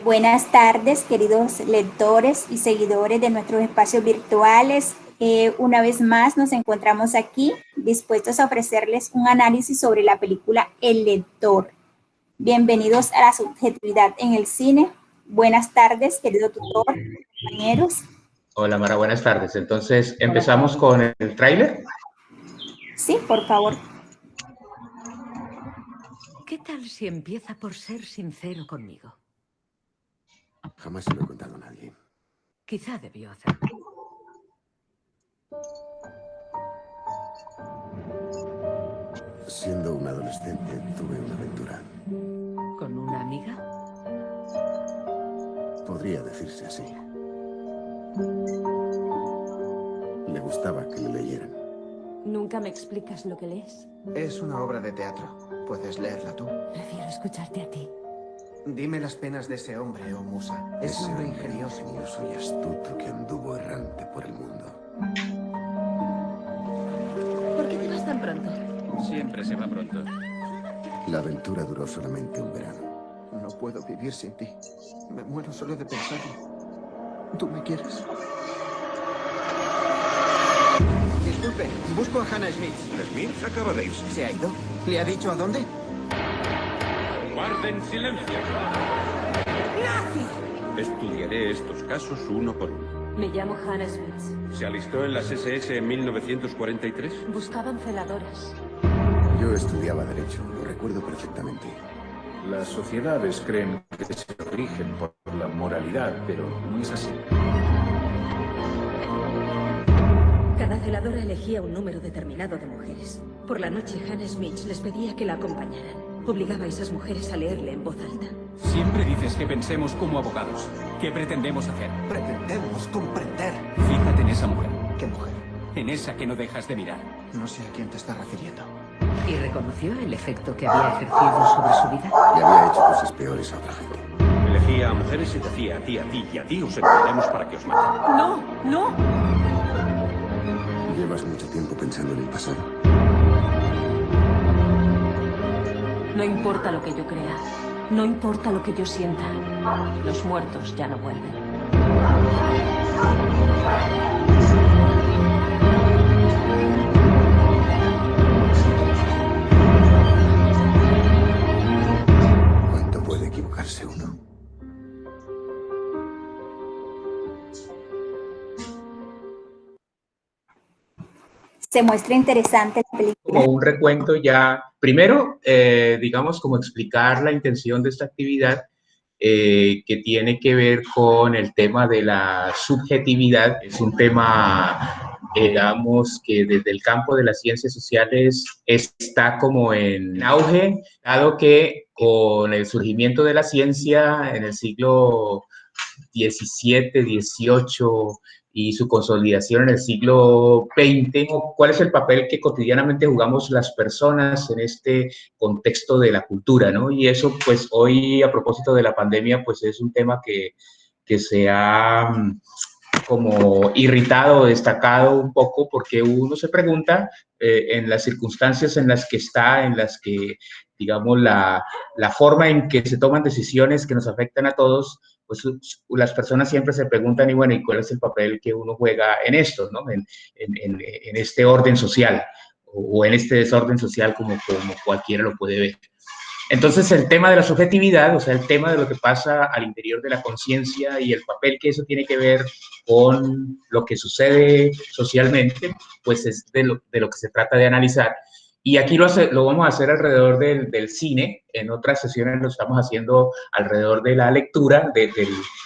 Buenas tardes, queridos lectores y seguidores de nuestros espacios virtuales. Una vez más nos encontramos aquí dispuestos a ofrecerles un análisis sobre la película El Lector. Bienvenidos a la subjetividad en el cine. Buenas tardes, querido tutor, compañeros. Hola Mara, buenas tardes. Entonces, ¿empezamos con el tráiler? Sí, por favor. ¿Qué tal si empieza por ser sincero conmigo? Jamás se lo he contado a nadie. Quizá debió hacerlo. Siendo un adolescente, tuve una aventura. ¿Con una amiga? Podría decirse así. Le gustaba que le leyeran. ¿Nunca me explicas lo que lees? Es una obra de teatro. Puedes leerla tú. Prefiero escucharte a ti. Dime las penas de ese hombre, oh musa. Es un hombre ingenioso. Y astuto que anduvo errante por el mundo. ¿Por qué te vas tan pronto? Siempre se va pronto. La aventura duró solamente un verano. No puedo vivir sin ti. Me muero solo de pensarlo. ¿Tú me quieres? Disculpe, busco a Hannah Smith. Smith acaba de irse. ¿Se ha ido? ¿Le ha dicho a dónde? Guarden silencio. Estudiaré estos casos uno por uno. Me llamo Hannah Smith. ¿Se alistó en las SS en 1943? Buscaban celadoras. Yo estudiaba Derecho, lo recuerdo perfectamente. Las sociedades creen que se rigen por la moralidad, pero no es así. Cada celadora elegía un número determinado de mujeres. Por la noche, Hannah Smith les pedía que la acompañaran. Obligaba a esas mujeres a leerle en voz alta. Siempre dices que pensemos como abogados. ¿Qué pretendemos hacer? Pretendemos comprender. Fíjate en esa mujer. ¿Qué mujer? En esa que no dejas de mirar. No sé a quién te estás refiriendo. ¿Y reconoció el efecto que había ejercido sobre su vida? Y había hecho cosas peores a otra gente. Elegía a mujeres y decía a ti y a ti os enviaremos para que os maten. ¡No! ¡No! Llevas mucho tiempo pensando en el pasado. No importa lo que yo crea. No importa lo que yo sienta. Los muertos ya no vuelven. ¿Cuánto puede equivocarse uno? Se muestra interesante la película. Como un recuento ya, primero, digamos, como explicar la intención de esta actividad que tiene que ver con el tema de la subjetividad. Es un tema, digamos, que desde el campo de las ciencias sociales está como en auge, dado que con el surgimiento de la ciencia en el siglo XVII, XVIII y su consolidación en el siglo XX. ¿Cuál es el papel que cotidianamente jugamos las personas en este contexto de la cultura, ¿no? Y eso, pues, hoy, a propósito de la pandemia, pues, es un tema que se ha como irritado, destacado un poco, porque uno se pregunta en las circunstancias en las que está, en las que, digamos, la forma en que se toman decisiones que nos afectan a todos, pues las personas siempre se preguntan, y bueno, ¿y cuál es el papel que uno juega en esto, ¿no? En este orden social, o en este desorden social, como cualquiera lo puede ver. Entonces, el tema de la subjetividad, o sea, el tema de lo que pasa al interior de la conciencia y el papel que eso tiene que ver con lo que sucede socialmente, pues es de lo que se trata de analizar. Y aquí lo vamos a hacer alrededor del cine. En otras sesiones lo estamos haciendo alrededor de la lectura de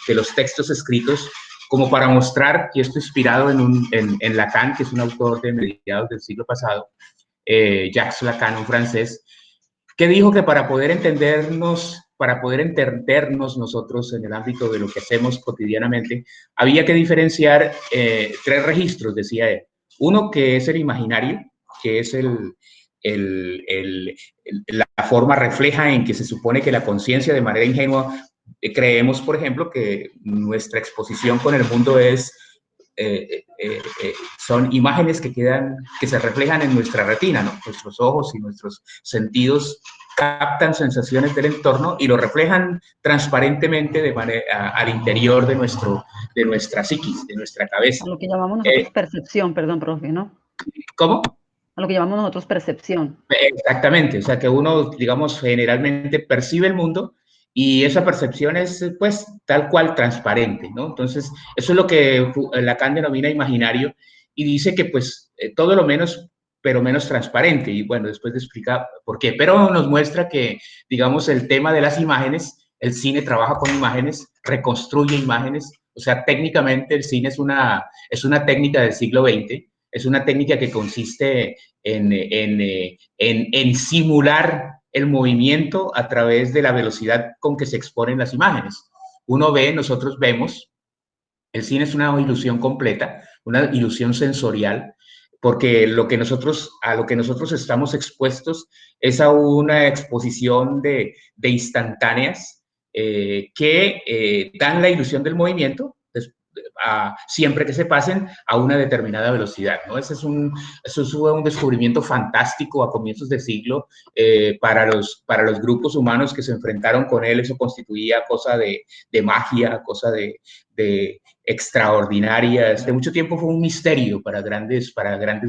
los textos escritos, como para mostrar, y esto inspirado en Lacan, que es un autor de mediados del siglo pasado, Jacques Lacan, un francés, que dijo que para poder entendernos nosotros en el ámbito de lo que hacemos cotidianamente, había que diferenciar tres registros, decía él. Uno que es el imaginario, que es la forma refleja en que se supone que la conciencia, de manera ingenua, creemos, por ejemplo, que nuestra exposición con el mundo son imágenes que se reflejan en nuestra retina, ¿no? Nuestros ojos y nuestros sentidos captan sensaciones del entorno y lo reflejan transparentemente de manera, al interior de nuestra psiquis, de nuestra cabeza. A lo que llamamos nosotros percepción, perdón, profe, ¿no? ¿Cómo? A lo que llamamos nosotros percepción. Exactamente, o sea que uno, digamos, generalmente percibe el mundo y esa percepción es, pues, tal cual transparente, ¿no? Entonces, eso es lo que Lacan denomina imaginario y dice que, pues, todo lo menos, pero menos transparente. Y bueno, después de explicar por qué. Pero nos muestra que, digamos, el tema de las imágenes, el cine trabaja con imágenes, reconstruye imágenes. O sea, técnicamente el cine es una técnica del siglo XX, es una técnica que consiste en simular el movimiento a través de la velocidad con que se exponen las imágenes. Uno ve, nosotros vemos, el cine es una ilusión completa, una ilusión sensorial, porque a lo que nosotros estamos expuestos es a una exposición de instantáneas que dan la ilusión del movimiento, siempre que se pasen a una determinada velocidad, ¿no? Eso fue un descubrimiento fantástico a comienzos de siglo para los grupos humanos que se enfrentaron con él. Eso constituía cosa de magia, cosa de extraordinaria. De mucho tiempo fue un misterio para grandes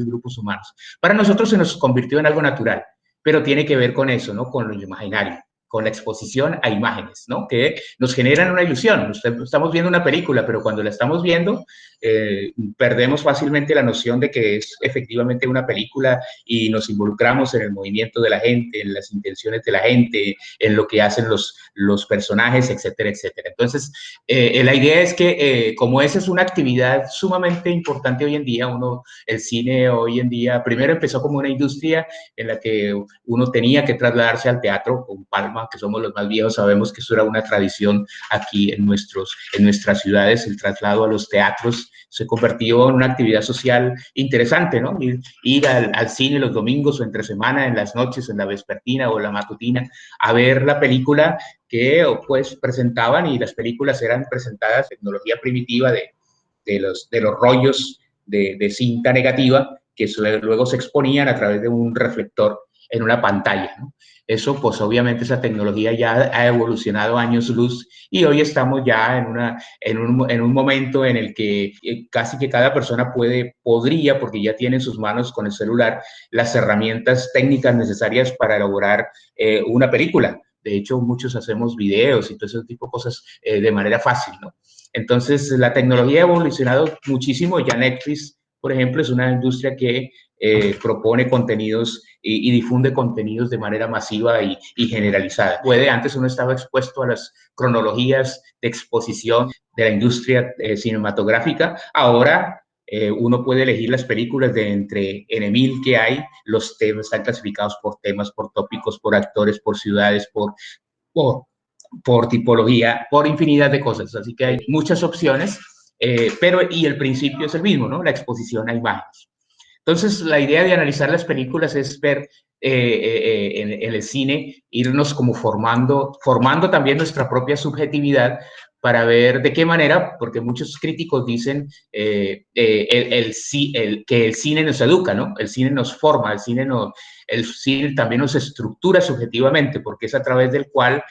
grupos humanos. Para nosotros se nos convirtió en algo natural, pero tiene que ver con eso, ¿no? Con lo imaginario, con la exposición a imágenes, ¿no? Que nos generan una ilusión. Estamos viendo una película, pero cuando la estamos viendo, perdemos fácilmente la noción de que es efectivamente una película y nos involucramos en el movimiento de la gente, en las intenciones de la gente, en lo que hacen los personajes, etcétera, etcétera. Entonces, la idea es que, como esa es una actividad sumamente importante hoy en día, el cine hoy en día, primero empezó como una industria en la que uno tenía que trasladarse al teatro. Con Palma, que somos los más viejos, sabemos que eso era una tradición aquí en nuestras ciudades. El traslado a los teatros se convirtió en una actividad social interesante, ¿no? Ir al cine los domingos o entre semana, en las noches, en la vespertina o la matutina, a ver la película que pues presentaban, y las películas eran presentadas en tecnología primitiva de los rollos de cinta negativa que luego se exponían a través de un reflector en una pantalla, ¿no? Eso, pues obviamente esa tecnología ya ha evolucionado años luz y hoy estamos ya en un momento en el que casi que cada persona podría, porque ya tiene en sus manos con el celular las herramientas técnicas necesarias para elaborar una película. De hecho, muchos hacemos videos y todo ese tipo de cosas de manera fácil, ¿no? Entonces, la tecnología ha evolucionado muchísimo. Ya Netflix, por ejemplo, es una industria que propone contenidos y difunde contenidos de manera masiva y generalizada. Antes uno estaba expuesto a las cronologías de exposición de la industria cinematográfica. Ahora uno puede elegir las películas de entre N.000 que hay. Los temas están clasificados por temas, por tópicos, por actores, por ciudades, por tipología, por infinidad de cosas. Así que hay muchas opciones, y el principio es el mismo, ¿no? La exposición a imágenes. Entonces, la idea de analizar las películas es ver en el cine, irnos como formando también nuestra propia subjetividad para ver de qué manera, porque muchos críticos dicen que el cine nos educa, ¿no? El cine nos forma, el cine también nos estructura subjetivamente, porque es a través del cual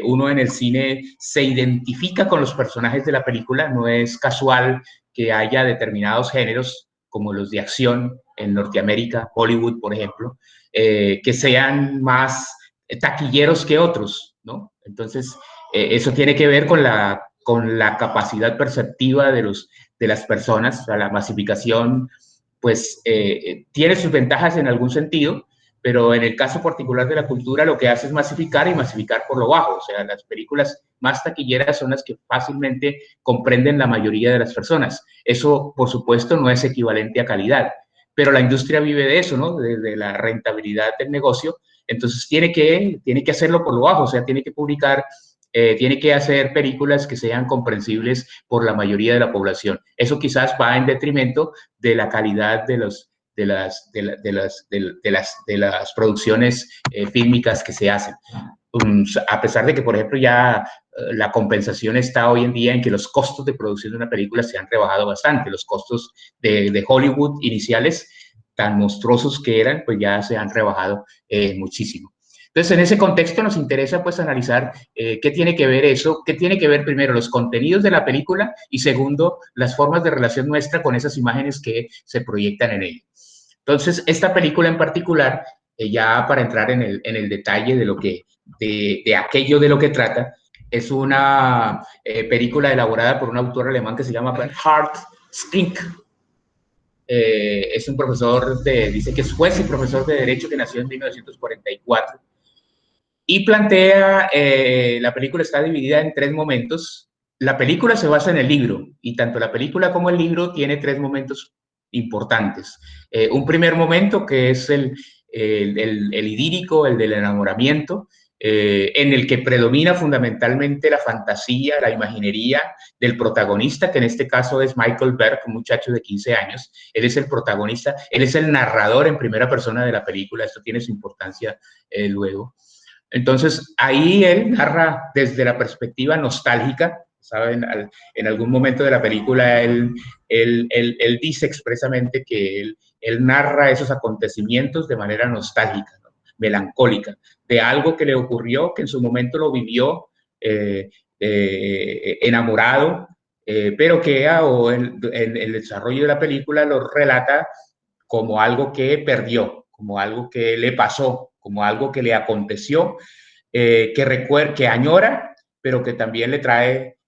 uno en el cine se identifica con los personajes de la película. No es casual que haya determinados géneros como los de acción en Norteamérica, Hollywood, por ejemplo, que sean más taquilleros que otros, ¿no? Entonces, eso tiene que ver con la capacidad perceptiva de las personas. O sea, la masificación, pues, tiene sus ventajas en algún sentido, pero en el caso particular de la cultura lo que hace es masificar y masificar por lo bajo. O sea, las películas más taquilleras son las que fácilmente comprenden la mayoría de las personas. Eso, por supuesto, no es equivalente a calidad, pero la industria vive de eso, ¿no? De la rentabilidad del negocio. Entonces tiene que hacerlo por lo bajo, o sea, tiene que publicar, tiene que hacer películas que sean comprensibles por la mayoría de la población. Eso quizás va en detrimento de la calidad de las producciones fílmicas que se hacen. A pesar de que, por ejemplo, ya la compensación está hoy en día en que los costos de producción de una película se han rebajado bastante. Los costos de Hollywood iniciales, tan monstruosos que eran, pues ya se han rebajado muchísimo. Entonces, en ese contexto nos interesa pues analizar qué tiene que ver eso, qué tiene que ver primero los contenidos de la película y segundo, las formas de relación nuestra con esas imágenes que se proyectan en ella. Entonces, esta película en particular, ya para entrar en el detalle de, de aquello de lo que trata, es una película elaborada por un autor alemán que se llama Bernhard Spink. Es un profesor dice que es juez y profesor de Derecho que nació en 1944. Y plantea, la película está dividida en 3 momentos. La película se basa en el libro, y tanto la película como el libro tiene 3 momentos importantes. Un primer momento que es el idílico, el del enamoramiento, en el que predomina fundamentalmente la fantasía, la imaginería del protagonista, que en este caso es Michael Berg, un muchacho de 15 años. Él es el protagonista, él es el narrador en primera persona de la película, esto tiene su importancia luego. Entonces, ahí él narra desde la perspectiva nostálgica, ¿saben? En algún momento de la película él dice expresamente que él narra esos acontecimientos de manera nostálgica, ¿no? Melancólica, de algo que le ocurrió, que en su momento lo vivió enamorado, pero que en el desarrollo de la película lo relata como algo que perdió, como algo que le pasó, como algo que le aconteció, que añora, pero que también le trae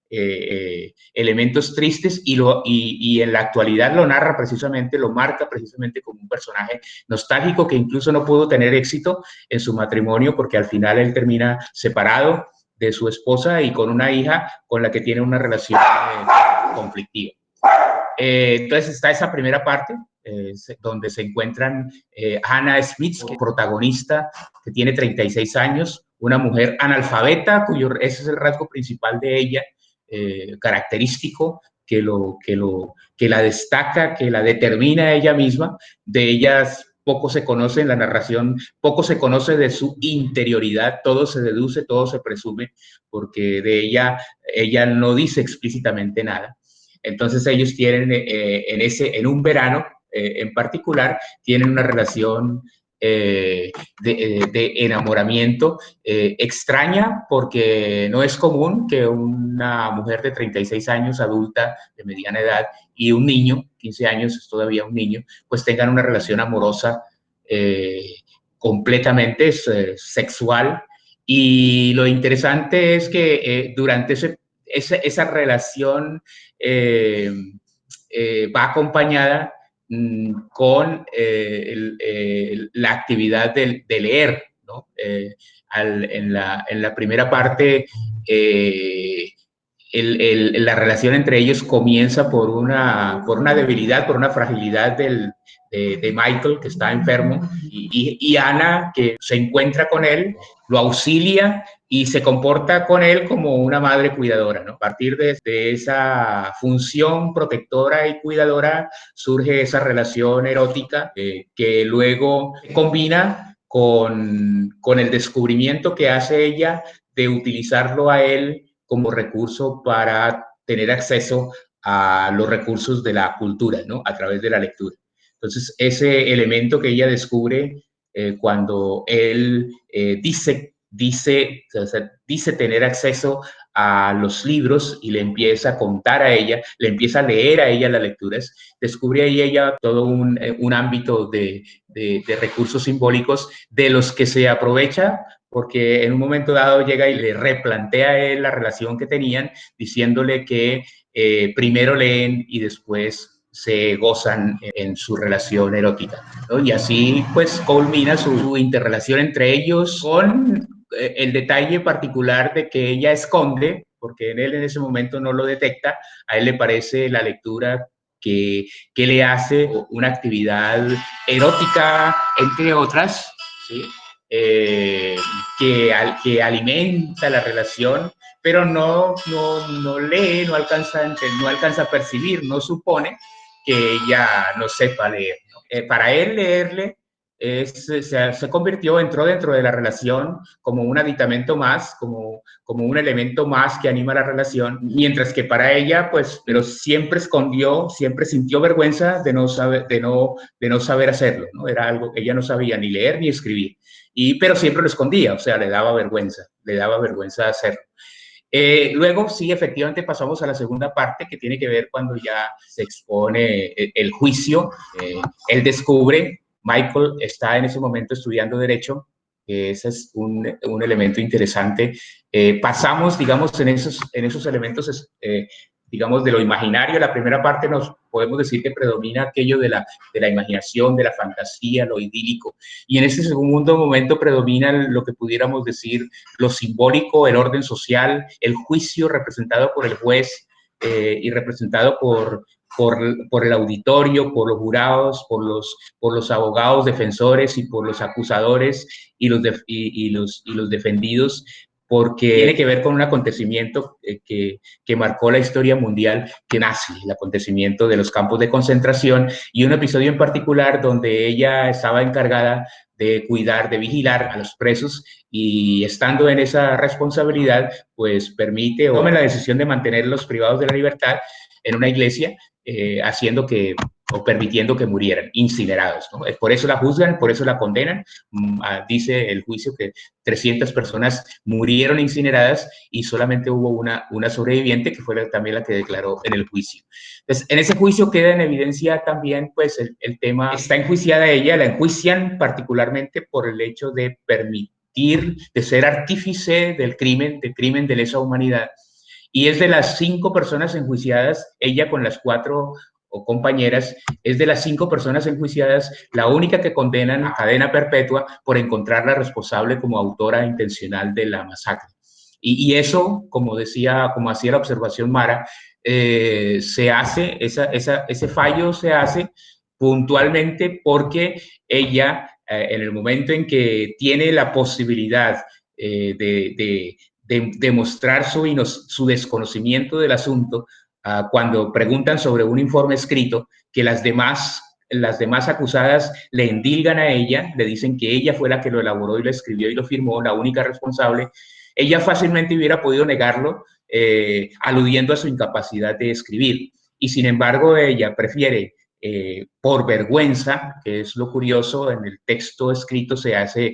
elementos tristes y en la actualidad lo narra precisamente, lo marca precisamente como un personaje nostálgico que incluso no pudo tener éxito en su matrimonio porque al final él termina separado de su esposa y con una hija con la que tiene una relación conflictiva. Entonces está esa primera parte, donde se encuentran Hannah Smith, que es protagonista, que tiene 36 años, una mujer analfabeta, ese es el rasgo principal de ella, característico, que la destaca, que la determina ella misma. De ellas poco se conoce en la narración, poco se conoce de su interioridad, todo se deduce, todo se presume, porque de ella no dice explícitamente nada. Entonces ellos tienen en un verano en particular, tienen una relación de enamoramiento extraña, porque no es común que una mujer de 36 años, adulta, de mediana edad, y un niño, 15 años, es todavía un niño, pues tengan una relación amorosa completamente sexual. Y lo interesante es que durante esa relación va acompañada con la actividad de leer, ¿no? En la primera parte, la relación entre ellos comienza por una debilidad, por una fragilidad de Michael, que está enfermo, y Ana, que se encuentra con él, lo auxilia y se comporta con él como una madre cuidadora, ¿no? A partir de esa función protectora y cuidadora surge esa relación erótica que luego combina con el descubrimiento que hace ella de utilizarlo a él como recurso para tener acceso a los recursos de la cultura, ¿no? A través de la lectura. Entonces, ese elemento que ella descubre cuando él dice tener acceso a los libros y le empieza a contar a ella, le empieza a leer a ella las lecturas, descubre ahí ella todo un ámbito de recursos simbólicos de los que se aprovecha, porque en un momento dado llega y le replantea a él la relación que tenían, diciéndole que primero leen y después se gozan en su relación erótica, ¿no? Y así pues culmina su interrelación entre ellos, con el detalle particular de que ella esconde, porque él en ese momento no lo detecta, a él le parece la lectura que le hace una actividad erótica, entre otras, ¿sí? Que alimenta la relación, pero no lee, no alcanza a percibir, no supone que ella no sepa leer, ¿no? Para él leerle se convirtió, entró dentro de la relación como un aditamento más, como un elemento más que anima la relación, mientras que para ella, pues, pero siempre escondió, siempre sintió vergüenza de no saber hacerlo, ¿no? Era algo que ella no sabía ni leer ni escribir, pero siempre lo escondía, o sea, le daba vergüenza hacerlo. Luego, sí, efectivamente pasamos a la segunda parte, que tiene que ver cuando ya se expone el juicio. Él descubre, Michael está en ese momento estudiando Derecho, ese es un elemento interesante. Pasamos, digamos, en esos elementos, digamos, de lo imaginario. La primera parte nos podemos decir que predomina aquello de la imaginación, de la fantasía, lo idílico. Y en ese segundo momento predomina lo que pudiéramos decir lo simbólico, el orden social, el juicio representado por el juez y representado por el auditorio, por los jurados, por los abogados defensores y por los acusadores y los defendidos, porque tiene que ver con un acontecimiento que marcó la historia mundial, que nace el acontecimiento de los campos de concentración, y un episodio en particular donde ella estaba encargada de cuidar, de vigilar a los presos, y estando en esa responsabilidad, pues permite o toma la decisión de mantenerlos privados de la libertad en una iglesia, haciendo que o permitiendo que murieran, incinerados, ¿no? Por eso la juzgan, por eso la condenan. Dice el juicio que 300 personas murieron incineradas y solamente hubo una sobreviviente, que fue también la que declaró en el juicio. Entonces, en ese juicio queda en evidencia también, pues, el tema, está enjuiciada ella, la enjuician particularmente por el hecho de permitir, de ser artífice del crimen de lesa humanidad. Y es de las 5 personas enjuiciadas, ella con las 4 o compañeras, es de las 5 personas enjuiciadas la única que condenan a cadena perpetua por encontrarla responsable como autora intencional de la masacre. Y eso, como hacía la observación Mara, se hace, ese fallo se hace puntualmente porque ella, en el momento en que tiene la posibilidad de demostrar su desconocimiento del asunto, cuando preguntan sobre un informe escrito, que las demás acusadas le endilgan a ella, le dicen que ella fue la que lo elaboró y lo escribió y lo firmó, la única responsable. Ella fácilmente hubiera podido negarlo, aludiendo a su incapacidad de escribir. Y sin embargo, ella prefiere, por vergüenza, que es lo curioso, en el texto escrito se hace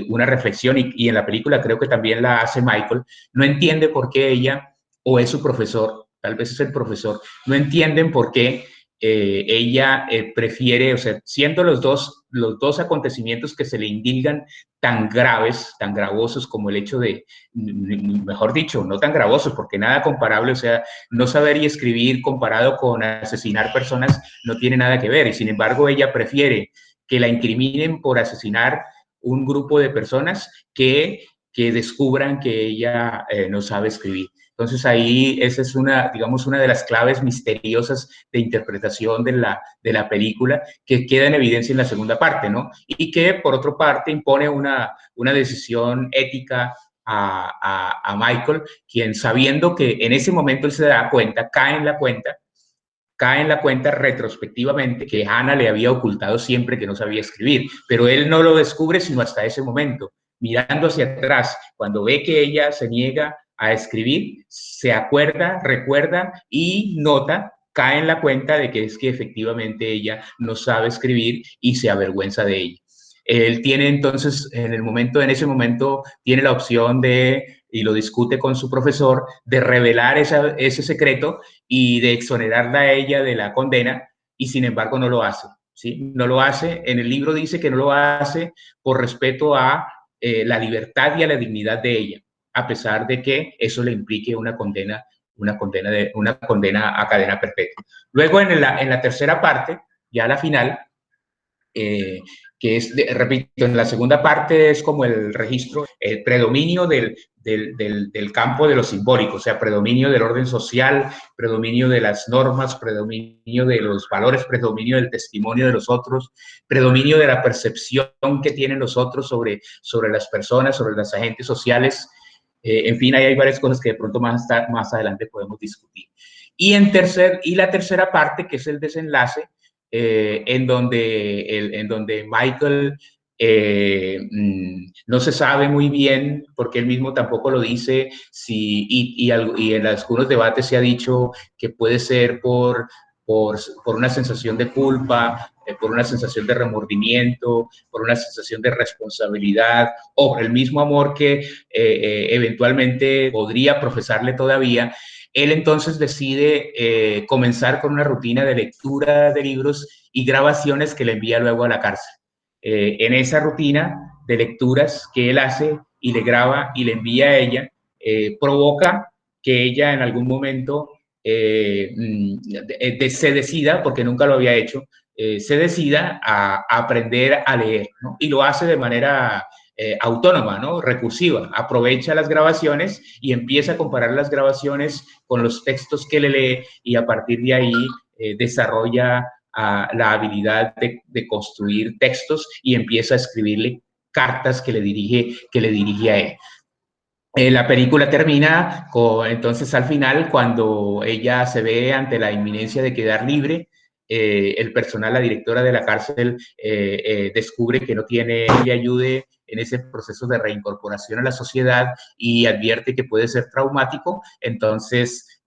una reflexión, y en la película creo que también la hace Michael, no entiende por qué ella, o es su profesor, tal vez es el profesor, no entienden por qué ella prefiere, o sea, siendo los dos acontecimientos que se le indilgan tan graves, tan gravosos como el hecho de, mejor dicho, no tan gravosos, porque nada comparable, o sea, no saber y escribir comparado con asesinar personas no tiene nada que ver, y sin embargo ella prefiere que la incriminen por asesinar un grupo de personas que descubran que ella no sabe escribir. Entonces ahí esa es digamos, una de las claves misteriosas de interpretación de la película, que queda en evidencia en la segunda parte, ¿no? Y que, por otra parte, impone una decisión ética a Michael, quien, sabiendo que en ese momento él se da cuenta, cae en la cuenta retrospectivamente que Hannah le había ocultado siempre que no sabía escribir, pero él no lo descubre sino hasta ese momento. Mirando hacia atrás, cuando ve que ella se niega a escribir, se acuerda, recuerda y nota, cae en la cuenta de que es que efectivamente ella no sabe escribir y se avergüenza de ella. Él tiene entonces, en ese momento, tiene la opción y lo discute con su profesor, de revelar ese secreto y de exonerarla a ella de la condena, y sin embargo no lo hace, ¿sí? No lo hace. En el libro dice que no lo hace por respeto a la libertad y a la dignidad de ella, a pesar de que eso le implique una condena a cadena perpetua. Luego, en la tercera parte, ya la final, que es, repito, en la segunda parte es como el registro, el predominio del campo de lo simbólico, o sea, predominio del orden social, predominio de las normas, predominio de los valores, predominio del testimonio de los otros, predominio de la percepción que tienen los otros sobre las personas, sobre los agentes sociales. En fin, ahí hay varias cosas que de pronto más adelante podemos discutir. Y la tercera parte, que es el desenlace, en donde Michael no se sabe muy bien, porque él mismo tampoco lo dice, y en algunos debates se ha dicho que puede ser por una sensación de culpa, por una sensación de remordimiento, por una sensación de responsabilidad, o por el mismo amor que eventualmente podría profesarle todavía. Él entonces decide comenzar con una rutina de lectura de libros y grabaciones que le envía luego a la cárcel. En esa rutina de lecturas que él hace y le graba y le envía a ella, provoca que ella en algún momento se decida, porque nunca lo había hecho, se decida a aprender a leer, ¿no? Y lo hace de manera autónoma, ¿no? Recursiva. Aprovecha las grabaciones y empieza a comparar las grabaciones con los textos que le lee, y a partir de ahí desarrolla la habilidad de construir textos y empieza a escribirle cartas que le dirige a él. La película termina entonces al final, cuando ella se ve ante la inminencia de quedar libre. El personal, la directora de la cárcel, descubre que no tiene quien le ayude en ese proceso de reincorporación a la sociedad y advierte que puede ser traumático. Entonces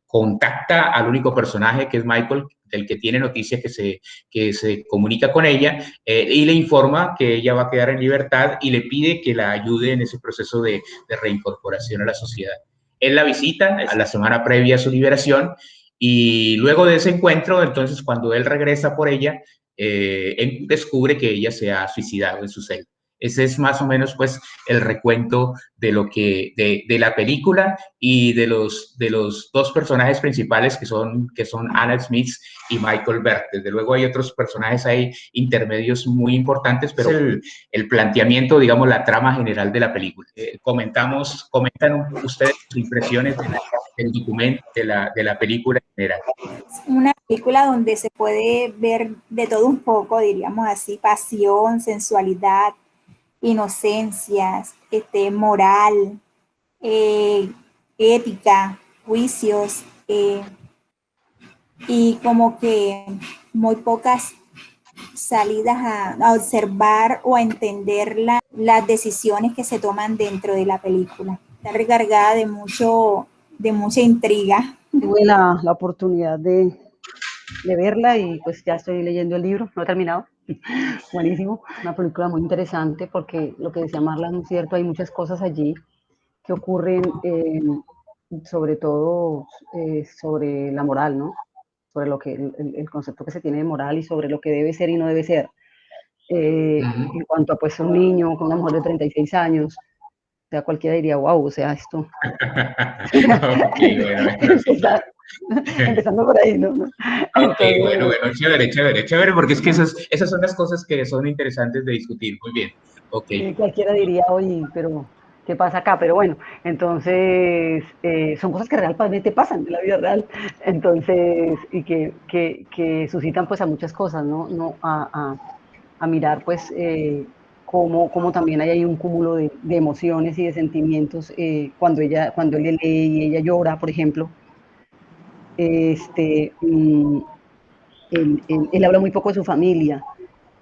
contacta al único personaje, que es Michael, del que tiene noticia, que se comunica con ella, y le informa que ella va a quedar en libertad y le pide que la ayude en ese proceso de reincorporación a la sociedad. Él la visita a la semana previa a su liberación, y luego de ese encuentro, entonces, cuando él regresa por ella, él descubre que ella se ha suicidado en su celda. Ese es más o menos, pues, el recuento de de la película y de los dos personajes principales que son Anna Smith y Michael Berg. Desde luego hay otros personajes ahí intermedios muy importantes, pero el planteamiento, digamos, la trama general de la película. Comentan ustedes sus impresiones del documento, de la película en general. Una película donde se puede ver de todo un poco, diríamos así: pasión, sensualidad, inocencias, moral, ética, juicios, y como que muy pocas salidas a observar o a entender las decisiones que se toman dentro de la película. Está recargada de mucha intriga. Tuve la oportunidad de verla y pues ya estoy leyendo el libro, no he terminado. Buenísimo, una película muy interesante, porque lo que decía Marla no es cierto, hay muchas cosas allí que ocurren, sobre todo sobre la moral, ¿no? Sobre lo que el concepto que se tiene de moral y sobre lo que debe ser y no debe ser. En cuanto a pues un niño con una mujer de 36 años, o sea, cualquiera diría, wow, o sea, esto. Okay, bueno. Empezando por ahí, ¿no? Okay, bueno, chévere, porque es que esas son las cosas que son interesantes de discutir. Muy bien, ok. Cualquiera diría, oye, pero ¿qué pasa acá? Pero bueno, entonces son cosas que realmente pasan en la vida real, entonces, y que suscitan pues a muchas cosas, ¿no? A mirar pues cómo también hay ahí un cúmulo de emociones y de sentimientos cuando él lee y ella llora, por ejemplo. Él habla muy poco de su familia,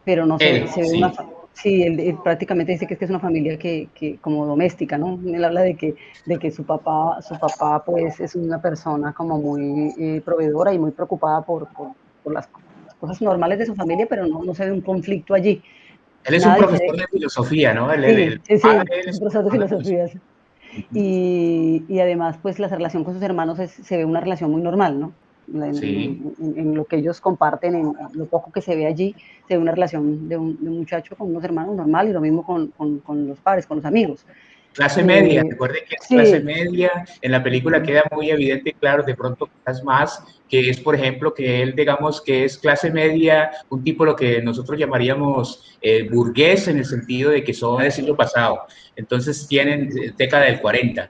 pero no sé, se ve una... Sí, él prácticamente dice que es una familia que como doméstica, ¿no? Él habla de que su papá pues es una persona como muy proveedora y muy preocupada por las cosas normales de su familia, pero no se ve un conflicto allí. Él es un profesor de filosofía, ¿no? Sí, es un profesor de filosofía. Y además, pues la relación con sus hermanos se ve una relación muy normal, ¿no? En lo que ellos comparten, en lo poco que se ve allí, se ve una relación de un muchacho con unos hermanos normal, y lo mismo con los padres, con los amigos. Clase media, recuerden que es clase media. En la película queda muy evidente y claro, de pronto quizás más, que es, por ejemplo, que él, digamos, que es clase media, un tipo lo que nosotros llamaríamos burgués, en el sentido de que son del siglo pasado. Entonces tienen década del 40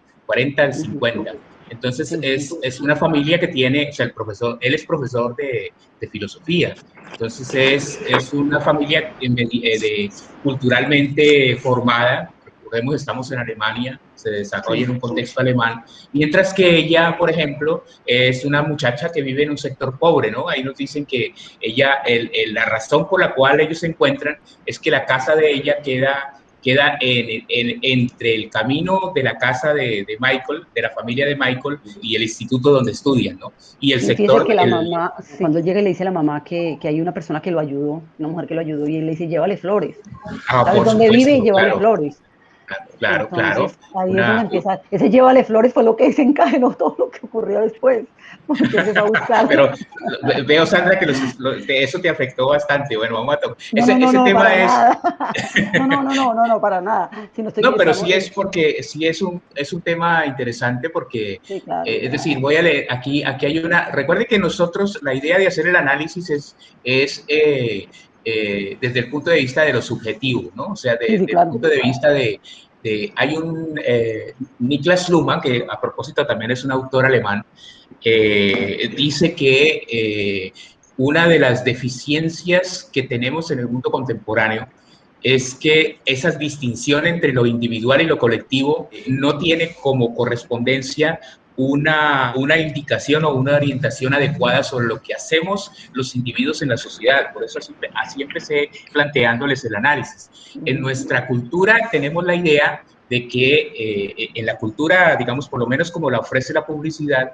al 50. Entonces es una familia que tiene, o sea, él es profesor de filosofía. Entonces es una familia culturalmente formada, recordemos, estamos en Alemania, se desarrolla en un contexto alemán, mientras que ella, por ejemplo, es una muchacha que vive en un sector pobre, ¿no? Ahí nos dicen que ella, la razón por la cual ellos se encuentran es que la casa de ella queda entre el camino de la casa de Michael, de la familia de Michael, y el instituto donde estudian, ¿no? Y el sector... que la mamá, cuando llega le dice a la mamá que hay una persona que lo ayudó, una mujer que lo ayudó, y él le dice, llévale flores. ¿Sabes dónde vive? Y llévale flores. Claro, claro. Ahí es donde empieza. Ese llévale flores fue lo que desencadenó todo lo que ocurrió después. Entonces, a buscar. Pero veo, Sandra, que eso te afectó bastante. Bueno, vamos a tocar. Ese tema es. No, para nada. Pero sí es porque sí es un tema interesante porque, sí, claro, es decir, voy a leer, aquí hay una. Recuerde que nosotros, la idea de hacer el análisis es desde el punto de vista de lo subjetivo, ¿no? O sea, desde el punto de vista hay un Niklas Luhmann, que a propósito también es un autor alemán, dice que una de las deficiencias que tenemos en el mundo contemporáneo es que esa distinción entre lo individual y lo colectivo no tiene como correspondencia una indicación o una orientación adecuada sobre lo que hacemos los individuos en la sociedad. Por eso así empecé planteándoles el análisis. En nuestra cultura tenemos la idea de que en la cultura, digamos, por lo menos como la ofrece la publicidad,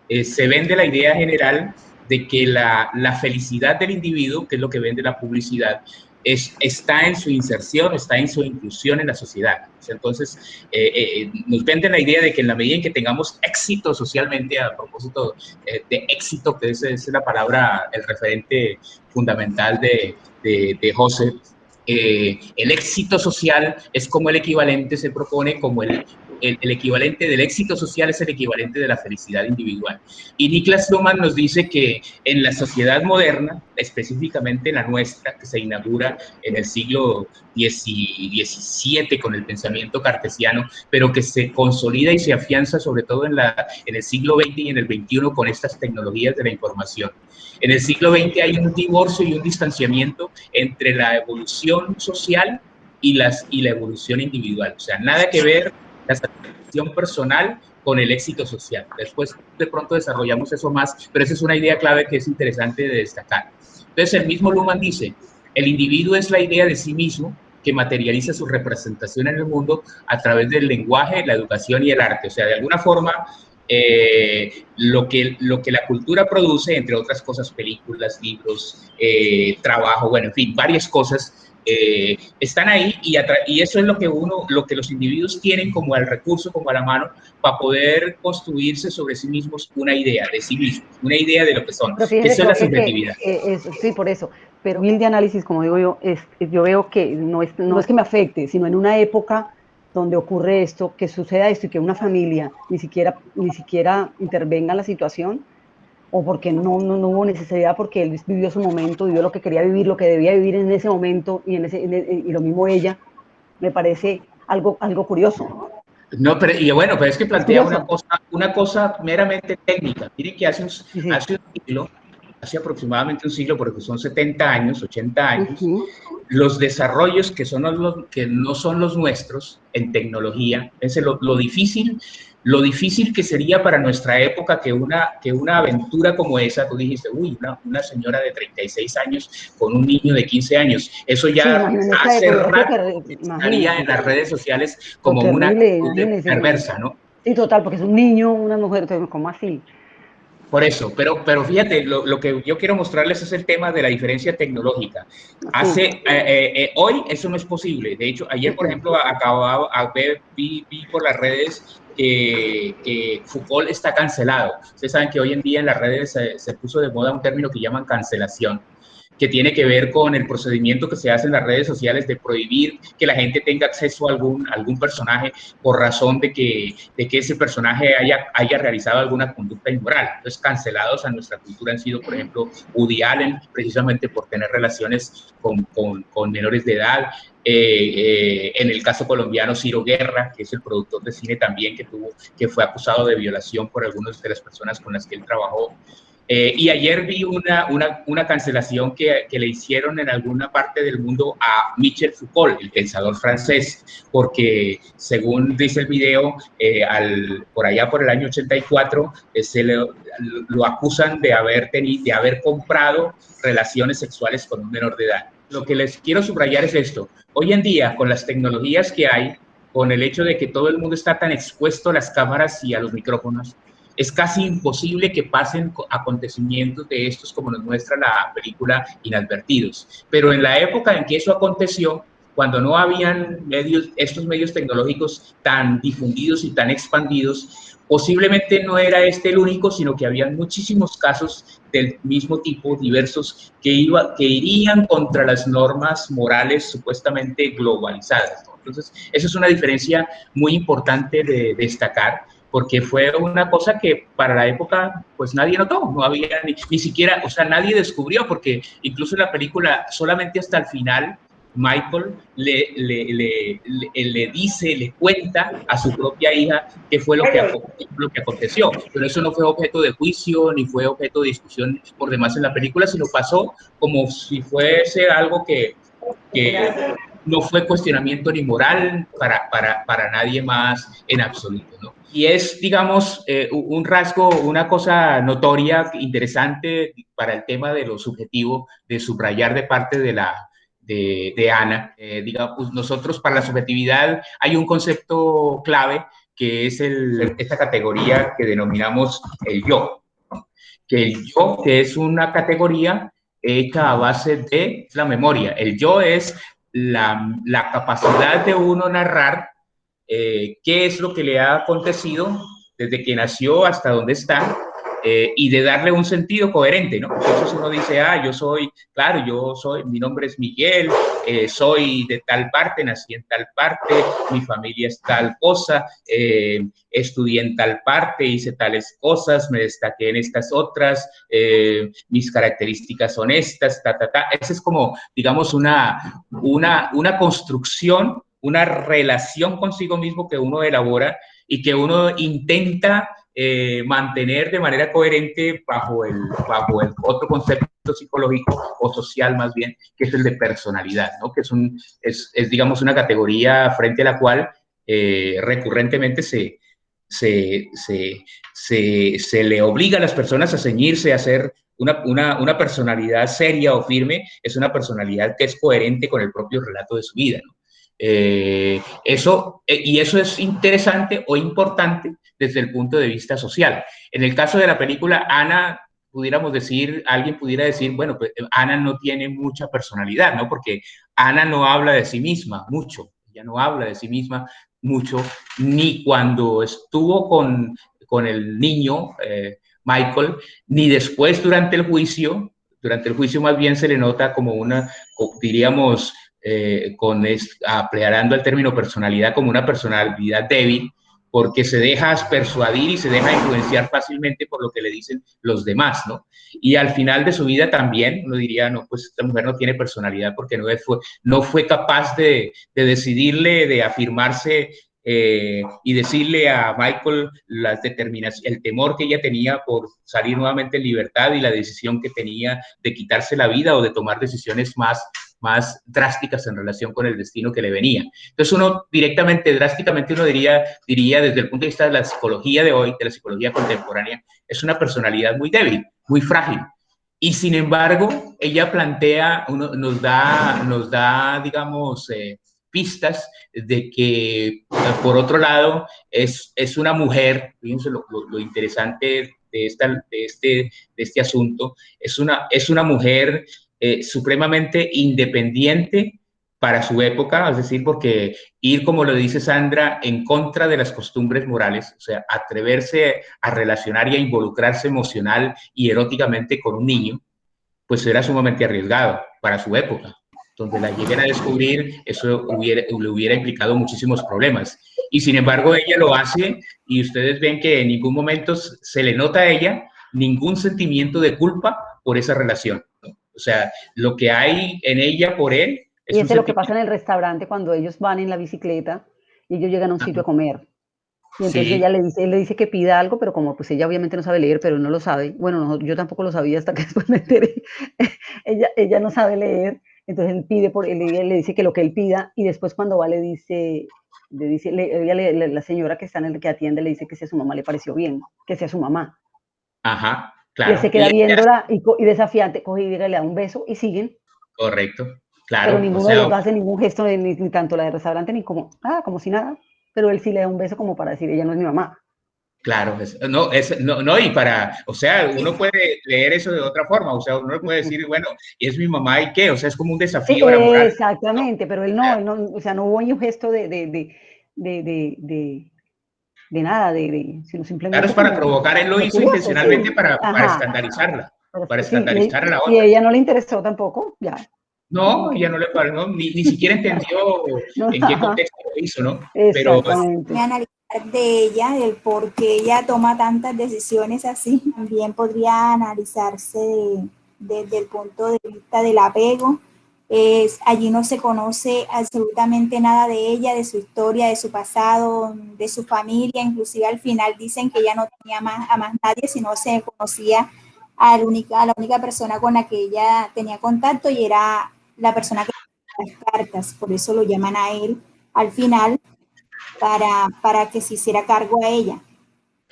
se vende la idea general de que la felicidad del individuo, que es lo que vende la publicidad, está en su inserción, está en su inclusión en la sociedad. Entonces, nos venden la idea de que en la medida en que tengamos éxito socialmente, a propósito de éxito, que es la palabra, el referente fundamental de Joseph, el éxito social es como el equivalente, se propone como el equivalente del éxito social es el equivalente de la felicidad individual. Y Niklas Luhmann nos dice que en la sociedad moderna, específicamente la nuestra, que se inaugura en el siglo XVII con el pensamiento cartesiano, pero que se consolida y se afianza sobre todo en el siglo XX y en el XXI con estas tecnologías de la información. En el siglo XX hay un divorcio y un distanciamiento entre la evolución social y la evolución individual. O sea, nada que ver la satisfacción personal con el éxito social. Después, de pronto, desarrollamos eso más, pero esa es una idea clave que es interesante de destacar. Entonces, el mismo Luhmann dice, el individuo es la idea de sí mismo que materializa su representación en el mundo a través del lenguaje, la educación y el arte. O sea, de alguna forma, lo que la cultura produce, entre otras cosas, películas, libros, trabajo, bueno, en fin, varias cosas, están ahí y eso es lo que los individuos tienen como al recurso, como a la mano, para poder construirse sobre sí mismos una idea de sí mismos, una idea de lo que son. Esa es la subjetividad. Sí, por eso. Pero mil de análisis, como digo yo, yo veo que no es que me afecte, sino en una época donde ocurre esto, que suceda esto y que una familia ni siquiera intervenga en la situación, o porque no hubo necesidad, porque él vivió su momento, vivió lo que quería vivir, lo que debía vivir en ese momento, y lo mismo ella, me parece algo curioso. No, pero es que plantea una cosa meramente técnica. Miren que hace aproximadamente un siglo, porque son 70 años, 80 años, los desarrollos que no son los nuestros en tecnología, lo difícil que sería para nuestra época que una aventura como esa, tú dijiste, uy, una señora de 36 años con un niño de 15 años, eso ya hace rato estaría en las redes sociales como una actitud perversa, ¿no? Sí, total, porque es un niño, una mujer, ¿cómo así? Por eso, pero fíjate, lo que yo quiero mostrarles es el tema de la diferencia tecnológica. Hoy eso no es posible. De hecho, ayer, por ejemplo, vi por las redes que Foucault está cancelado. Ustedes saben que hoy en día en las redes se puso de moda un término que llaman cancelación, que tiene que ver con el procedimiento que se hace en las redes sociales de prohibir que la gente tenga acceso a algún personaje por razón de que ese personaje haya realizado alguna conducta inmoral. Entonces, cancelados a nuestra cultura han sido, por ejemplo, Woody Allen, precisamente por tener relaciones con menores de edad. En el caso colombiano, Ciro Guerra, que es el productor de cine también, que fue acusado de violación por algunas de las personas con las que él trabajó. Y ayer vi una cancelación que le hicieron en alguna parte del mundo a Michel Foucault, el pensador francés, porque según dice el video, por allá por el año 84, lo acusan de haber comprado relaciones sexuales con un menor de edad. Lo que les quiero subrayar es esto. Hoy en día, con las tecnologías que hay, con el hecho de que todo el mundo está tan expuesto a las cámaras y a los micrófonos, es casi imposible que pasen acontecimientos de estos como nos muestra la película Inadvertidos. Pero en la época en que eso aconteció, cuando no habían estos medios tecnológicos tan difundidos y tan expandidos, posiblemente no era este el único, sino que había muchísimos casos del mismo tipo, diversos, que irían contra las normas morales supuestamente globalizadas, ¿no? Entonces, esa es una diferencia muy importante de destacar, porque fue una cosa que para la época pues nadie notó, no había ni siquiera, o sea, nadie descubrió, porque incluso en la película solamente hasta el final Michael le cuenta a su propia hija qué fue lo que aconteció, pero eso no fue objeto de juicio ni fue objeto de discusión por demás en la película, sino pasó como si fuese algo que no fue cuestionamiento ni moral para nadie más en absoluto, ¿no? Y es, digamos, un rasgo, una cosa notoria, interesante para el tema de lo subjetivo, de subrayar de parte de Ana. Digamos, pues nosotros para la subjetividad hay un concepto clave que es esta categoría que denominamos el yo, ¿no? Que el yo, que es una categoría hecha a base de la memoria. El yo es la capacidad de uno narrar qué es lo que le ha acontecido desde que nació hasta donde está, y de darle un sentido coherente, ¿no? Entonces uno dice, mi nombre es Miguel, soy de tal parte, nací en tal parte, mi familia es tal cosa, estudié en tal parte, hice tales cosas, me destaqué en estas otras, mis características son estas, Esa es como, digamos, una construcción, una relación consigo mismo que uno elabora y que uno intenta mantener de manera coherente bajo el otro concepto psicológico o social más bien, que es el de personalidad, ¿no? Que es digamos, una categoría frente a la cual recurrentemente se le obliga a las personas a ceñirse, a ser una personalidad seria o firme, es una personalidad que es coherente con el propio relato de su vida, ¿no? Y eso es interesante o importante desde el punto de vista social. En el caso de la película Ana, alguien pudiera decir, bueno, pues Ana no tiene mucha personalidad, ¿no? Porque Ana no habla de sí misma mucho, ella no habla de sí misma mucho, ni cuando estuvo con el niño, Michael, ni después durante el juicio más bien se le nota como diríamos, aplicando el término personalidad, como una personalidad débil, porque se deja persuadir y se deja influenciar fácilmente por lo que le dicen los demás, ¿no? Y al final de su vida también uno diría, no, pues esta mujer no tiene personalidad porque no fue capaz de decidirle, de afirmarse y decirle a Michael el temor que ella tenía por salir nuevamente en libertad y la decisión que tenía de quitarse la vida o de tomar decisiones más drásticas en relación con el destino que le venía. Entonces uno drásticamente uno diría desde el punto de vista de la psicología de hoy, de la psicología contemporánea, es una personalidad muy débil, muy frágil. Y sin embargo, ella nos da digamos, pistas de que, por otro lado, es una mujer, fíjense lo interesante de este asunto, es una mujer supremamente independiente para su época, es decir, porque ir, como lo dice Sandra, en contra de las costumbres morales, o sea, atreverse a relacionar y a involucrarse emocional y eróticamente con un niño, pues era sumamente arriesgado para su época. Donde la lleguen a descubrir, eso le hubiera implicado muchísimos problemas. Y sin embargo, ella lo hace y ustedes ven que en ningún momento se le nota a ella ningún sentimiento de culpa por esa relación, ¿no? O sea, lo que hay en ella por él es lo que pasa en el restaurante cuando ellos van en la bicicleta y ellos llegan a un sitio a comer. Y entonces Sí. él le dice que pida algo, pero como pues ella obviamente no sabe leer, pero él no lo sabe. Bueno, yo tampoco lo sabía hasta que después me enteré. Ella no sabe leer, entonces él le dice que lo que él pida, y después cuando va le dice, la señora que está que atiende le dice que si a su mamá le pareció bien, que sea su mamá. Ajá, Y él claro. se queda viéndola y desafiante, coge y le da un beso y siguen. Correcto, Pero claro. O ninguno de sea, los dos hace ningún gesto, ni tanto la del restaurante, ni como si nada. Pero él sí le da un beso como para decir, ella no es mi mamá. claro, no, y o sea, uno puede leer eso de otra forma, o sea, uno puede decir, bueno, ¿y es mi mamá y qué? O sea, es como un desafío a la moral. Exactamente, pero él no, o sea, no hubo ni un gesto de nada, sino Claro, simplemente es para como provocar, él lo de hizo curioso, intencionalmente sí. para Ajá. escandalizarla, Pero para sí, escandalizar a la y otra. a ella no le interesó tampoco, ya. No, ella no le pareció, ni siquiera entendió No, en qué ajá. contexto lo hizo, ¿no? Pero Exactamente. Analizar de ella, del por qué ella toma tantas decisiones así, también podría analizarse desde el punto de vista del apego. Allí no se conoce absolutamente nada de ella, de su historia, de su pasado, de su familia. Inclusive al final dicen que ella no tenía a más nadie, sino se conocía a la única persona con la que ella tenía contacto, y era la persona que tenía las cartas. Por eso lo llaman a él al final, para que se hiciera cargo a ella.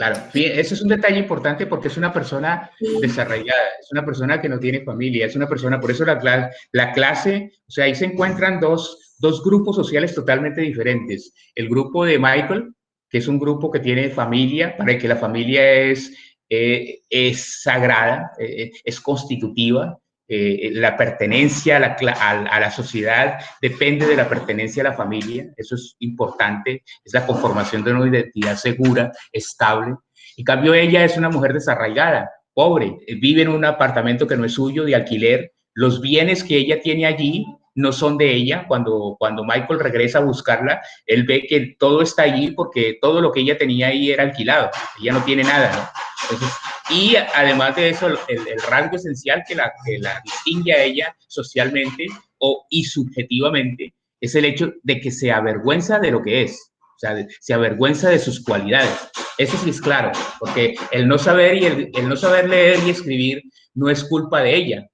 claro, eso es un detalle importante porque es una persona Sí. desarraigada, es una persona que no tiene familia, es una persona, por eso la clase, o sea, ahí se encuentran dos grupos sociales totalmente diferentes. El grupo de Michael, que es un grupo que tiene familia, para el que la familia es sagrada, es constitutiva. La pertenencia a la sociedad depende de la pertenencia a la familia, eso es importante, es la conformación de una identidad segura, estable. En cambio, ella es una mujer desarraigada, pobre, vive en un apartamento que no es suyo, de alquiler, los bienes que ella tiene allí no son de ella. Cuando Michael regresa a buscarla, él ve que todo está allí porque todo lo que ella tenía ahí era alquilado, ella no tiene nada, ¿no? Entonces, y además de eso, el rasgo esencial que la distingue a ella socialmente y subjetivamente es el hecho de que se avergüenza de lo que es, o sea, se avergüenza de sus cualidades. Eso sí es claro, porque el no saber leer y escribir no es culpa de ella,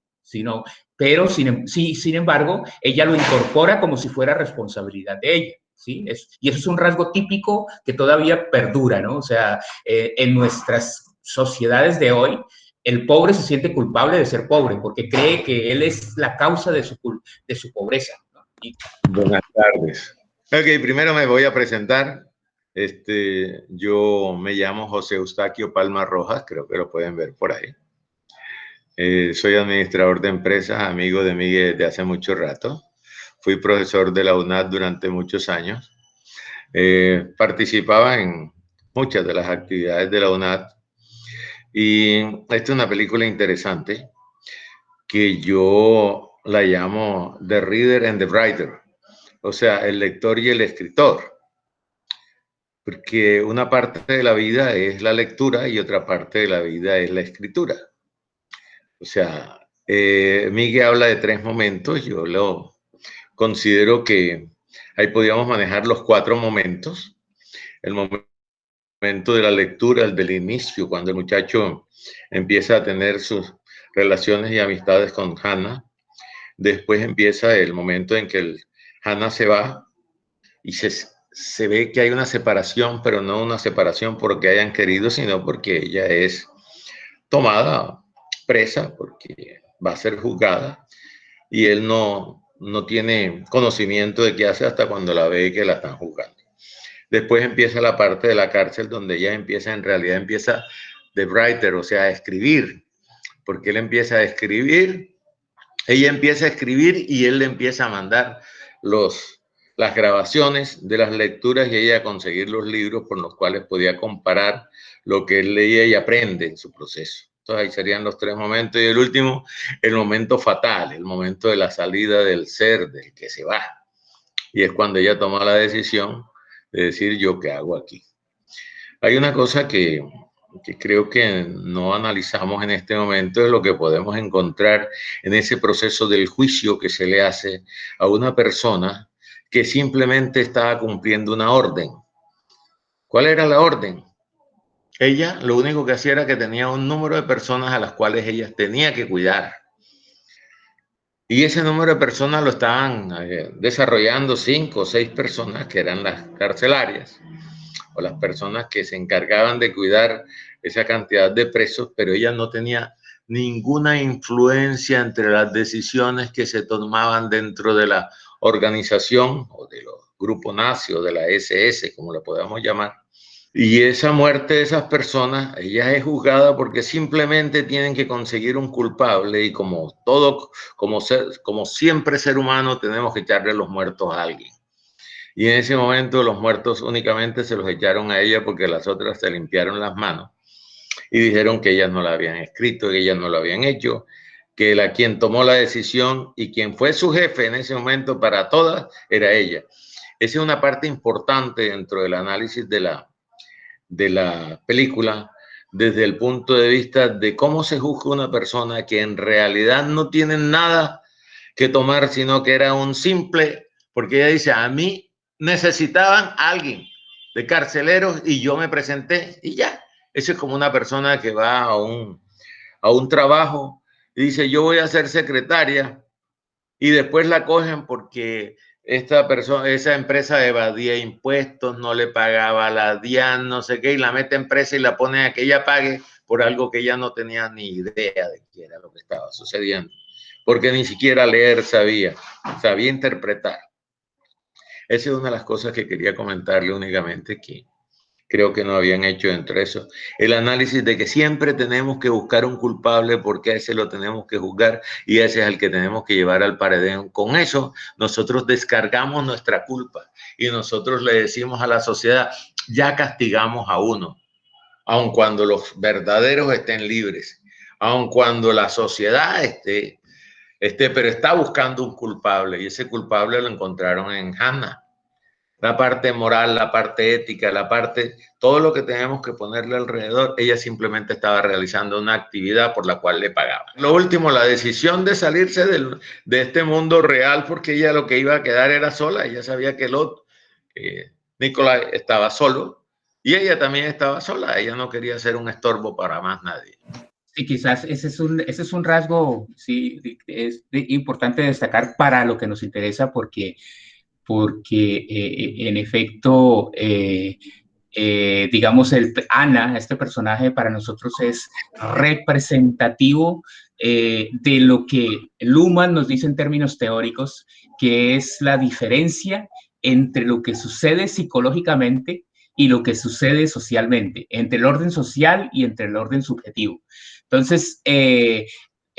pero sin embargo, ella lo incorpora como si fuera responsabilidad de ella. ¿Sí? Y eso es un rasgo típico que todavía perdura, ¿no? O sea, en nuestras sociedades de hoy, el pobre se siente culpable de ser pobre porque cree que él es la causa de su pobreza, ¿no? Buenas tardes. Ok, primero me voy a presentar. Yo me llamo José Eustaquio Palma Rojas, creo que lo pueden ver por ahí. Soy administrador de empresas, amigo de Miguel desde hace mucho rato. Fui profesor de la UNAD durante muchos años. Participaba en muchas de las actividades de la UNAD. Y esta es una película interesante que yo la llamo The Reader and the Writer, o sea, el lector y el escritor. Porque una parte de la vida es la lectura y otra parte de la vida es la escritura. O sea, Miguel habla de 3 momentos, yo lo considero que ahí podíamos manejar los 4 momentos. El momento de la lectura, el del inicio, cuando el muchacho empieza a tener sus relaciones y amistades con Hannah. Después empieza el momento en que Hannah se va y se ve que hay una separación, pero no una separación porque hayan querido, sino porque ella es tomada presa, porque va a ser juzgada, y él no tiene conocimiento de qué hace hasta cuando la ve que la están juzgando. Después empieza la parte de la cárcel donde ella en realidad empieza de writer, o sea, a escribir, porque él empieza a escribir, ella empieza a escribir y él le empieza a mandar las grabaciones de las lecturas y ella a conseguir los libros por los cuales podía comparar lo que él leía y aprende en su proceso. Entonces ahí serían los 3 momentos. Y el último, el momento fatal, el momento de la salida del ser, del que se va. Y es cuando ella toma la decisión de decir, ¿yo qué hago aquí? Hay una cosa que creo que no analizamos en este momento, es lo que podemos encontrar en ese proceso del juicio que se le hace a una persona que simplemente estaba cumpliendo una orden. ¿Cuál era la orden? Ella lo único que hacía era que tenía un número de personas a las cuales ella tenía que cuidar. Y ese número de personas lo estaban desarrollando 5 o 6 personas que eran las carcelarias o las personas que se encargaban de cuidar esa cantidad de presos, pero ella no tenía ninguna influencia entre las decisiones que se tomaban dentro de la organización o de los grupos nazis o de la SS, como la podamos llamar. Y esa muerte de esas personas, ella es juzgada porque simplemente tienen que conseguir un culpable y como todo, como siempre ser humano, tenemos que echarle los muertos a alguien. Y en ese momento los muertos únicamente se los echaron a ella porque las otras se limpiaron las manos y dijeron que ellas no la habían escrito, que ellas no lo habían hecho, que quien tomó la decisión y quien fue su jefe en ese momento para todas era ella. Esa es una parte importante dentro del análisis de la película, desde el punto de vista de cómo se juzga una persona que en realidad no tiene nada que tomar, sino que era un simple, porque ella dice, a mí necesitaban a alguien de carceleros y yo me presenté y ya. Eso es como una persona que va a un trabajo y dice, yo voy a ser secretaria y después la cogen porque esa empresa evadía impuestos, no le pagaba a la DIAN, no sé qué, y la mete en presa y la pone a que ella pague por algo que ella no tenía ni idea de qué era lo que estaba sucediendo, porque ni siquiera leer sabía interpretar. Esa es una de las cosas que quería comentarle únicamente, que creo que no habían hecho entre eso. El análisis de que siempre tenemos que buscar un culpable porque a ese lo tenemos que juzgar y ese es el que tenemos que llevar al paredón. Con eso nosotros descargamos nuestra culpa y nosotros le decimos a la sociedad, ya castigamos a uno, aun cuando los verdaderos estén libres, aun cuando la sociedad pero está buscando un culpable y ese culpable lo encontraron en Hannah. La parte moral, la parte ética, todo lo que tenemos que ponerle alrededor, ella simplemente estaba realizando una actividad por la cual le pagaban. Lo último, la decisión de salirse de este mundo real, porque ella lo que iba a quedar era sola, ella sabía que Nikolai estaba solo y ella también estaba sola, ella no quería ser un estorbo para más nadie. Sí, quizás ese es un rasgo, sí, es importante destacar para lo que nos interesa porque en efecto, digamos, Ana, este personaje para nosotros es representativo de lo que Luhmann nos dice en términos teóricos, que es la diferencia entre lo que sucede psicológicamente y lo que sucede socialmente, entre el orden social y entre el orden subjetivo. Entonces,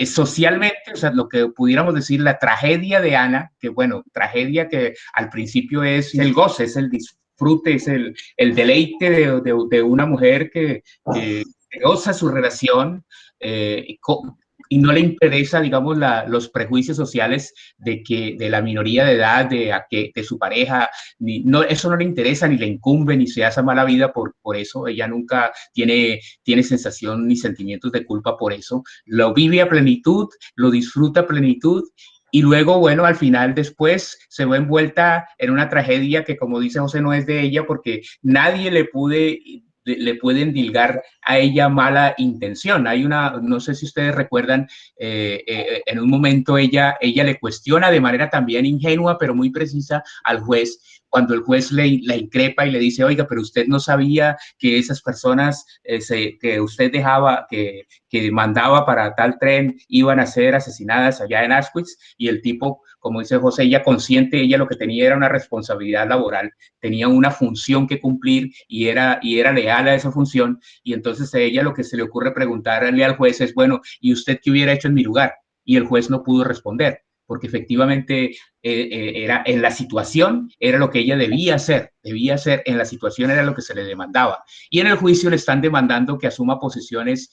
socialmente, o sea, lo que pudiéramos decir, la tragedia de Ana, que bueno, tragedia que al principio es el goce, es el disfrute, es el deleite de una mujer que goza su relación y no le interesa, digamos, los prejuicios sociales de la minoría de edad, de su pareja, eso no le interesa, ni le incumbe, ni se hace mala vida por eso, ella nunca tiene sensación ni sentimientos de culpa por eso, lo vive a plenitud, lo disfruta a plenitud, y luego, bueno, al final después se ve envuelta en una tragedia que, como dice José, no es de ella, porque nadie le puede endilgar a ella mala intención. Hay no sé si ustedes recuerdan, en un momento ella le cuestiona de manera también ingenua, pero muy precisa al juez, cuando el juez la increpa y le dice, oiga, pero usted no sabía que esas personas que usted dejaba, que mandaba para tal tren, iban a ser asesinadas allá en Auschwitz, y el tipo, como dice José, ella consciente, ella lo que tenía era una responsabilidad laboral, tenía una función que cumplir y era leal a esa función, y entonces a ella lo que se le ocurre preguntarle al juez es, bueno, ¿y usted qué hubiera hecho en mi lugar? Y el juez no pudo responder, porque efectivamente era en la situación, era lo que ella debía hacer, en la situación era lo que se le demandaba. Y en el juicio le están demandando que asuma posiciones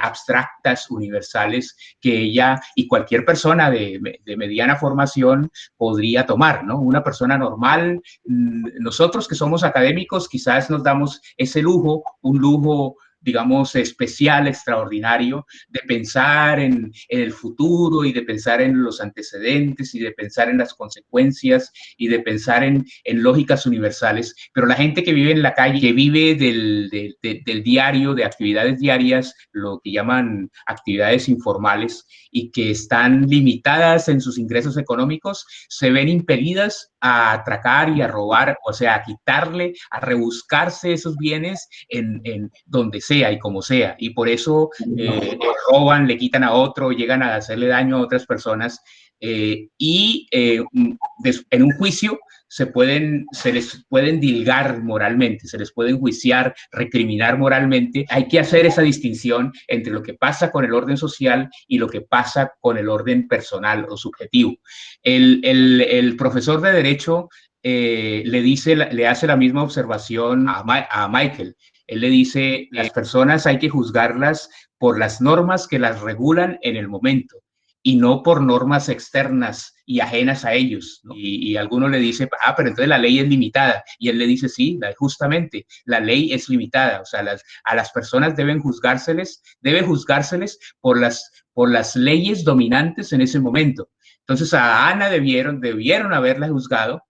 abstractas, universales, que ella y cualquier persona de mediana formación podría tomar, ¿no? Una persona normal, nosotros que somos académicos quizás nos damos ese lujo, un lujo digamos, especial, extraordinario, de pensar en el futuro y de pensar en los antecedentes y de pensar en las consecuencias y de pensar en lógicas universales. Pero la gente que vive en la calle, que vive del diario, de actividades diarias, lo que llaman actividades informales, y que están limitadas en sus ingresos económicos, se ven impelidas a atracar y a robar, o sea, a quitarle, a rebuscarse esos bienes en donde sea y como sea. Y por eso roban, le quitan a otro, llegan a hacerle daño a otras personas. En un juicio se les pueden dilgar moralmente, se les puede enjuiciar, recriminar moralmente. Hay que hacer esa distinción entre lo que pasa con el orden social y lo que pasa con el orden personal o subjetivo. El profesor de Derecho le hace la misma observación a Michael. Él le dice, las personas hay que juzgarlas por las normas que las regulan en el momento, y no por normas externas y ajenas a ellos, ¿no? Y alguno le dice, pero entonces la ley es limitada. Y él le dice, sí, justamente, la ley es limitada. O sea, a las personas deben juzgárseles por las leyes dominantes en ese momento. Entonces a Ana debieron haberla juzgado,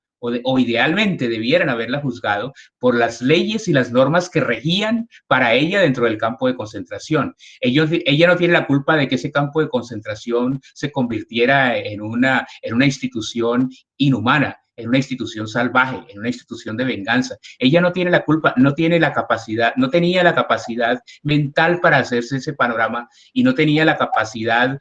o idealmente debieran haberla juzgado por las leyes y las normas que regían para ella dentro del campo de concentración. Ella no tiene la culpa de que ese campo de concentración se convirtiera en una institución inhumana, en una institución salvaje, en una institución de venganza. Ella no tiene la culpa, no tenía la capacidad mental para hacerse ese panorama, y no tenía la capacidad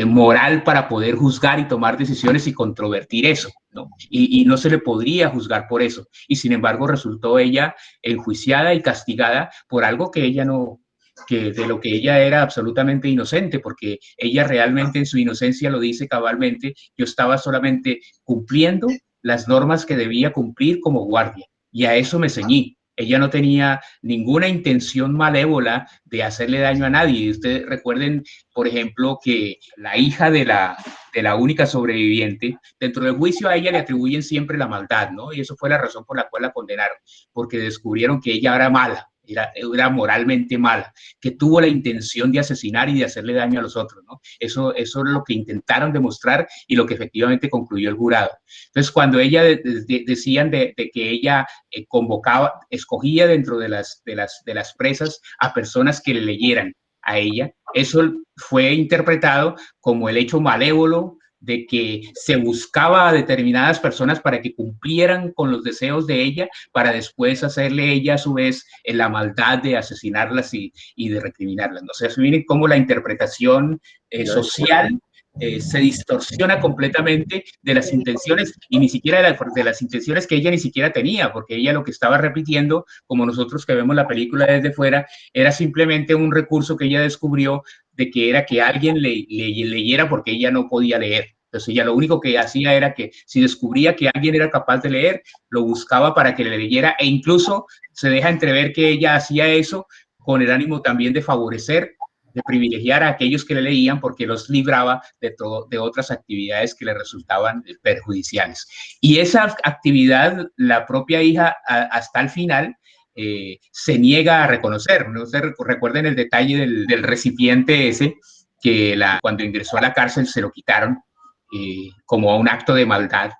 moral para poder juzgar y tomar decisiones y controvertir eso, ¿no? Y no se le podría juzgar por eso. Y sin embargo resultó ella enjuiciada y castigada por algo que de lo que ella era absolutamente inocente, porque ella realmente en su inocencia lo dice cabalmente: yo estaba solamente cumpliendo las normas que debía cumplir como guardia, y a eso me ceñí. Ella no tenía ninguna intención malévola de hacerle daño a nadie. Ustedes recuerden, por ejemplo, que la hija de la única sobreviviente, dentro del juicio a ella le atribuyen siempre la maldad, ¿no? Y eso fue la razón por la cual la condenaron, porque descubrieron que ella era mala, era moralmente mala, que tuvo la intención de asesinar y de hacerle daño a los otros, ¿no? Eso es lo que intentaron demostrar y lo que efectivamente concluyó el jurado. Entonces, cuando ella decían de que ella escogía dentro de las presas a personas que le leyeran a ella, eso fue interpretado como el hecho malévolo de que se buscaba a determinadas personas para que cumplieran con los deseos de ella, para después hacerle ella a su vez la maldad de asesinarlas y de recriminarlas. ¿No? O sea, miren cómo la interpretación social se distorsiona completamente de las intenciones, y ni siquiera de las intenciones que ella ni siquiera tenía, porque ella lo que estaba repitiendo, como nosotros que vemos la película desde fuera, era simplemente un recurso que ella descubrió de que era que alguien le leyera, porque ella no podía leer. Entonces ella lo único que hacía era que si descubría que alguien era capaz de leer, lo buscaba para que le leyera, e incluso se deja entrever que ella hacía eso con el ánimo también de favorecer, de privilegiar a aquellos que le leían, porque los libraba de otras actividades que le resultaban perjudiciales. Y esa actividad, la propia hija, hasta el final, se niega a reconocer. ¿No? Ustedes recuerden el detalle del recipiente ese, que cuando ingresó a la cárcel se lo quitaron como un acto de maldad.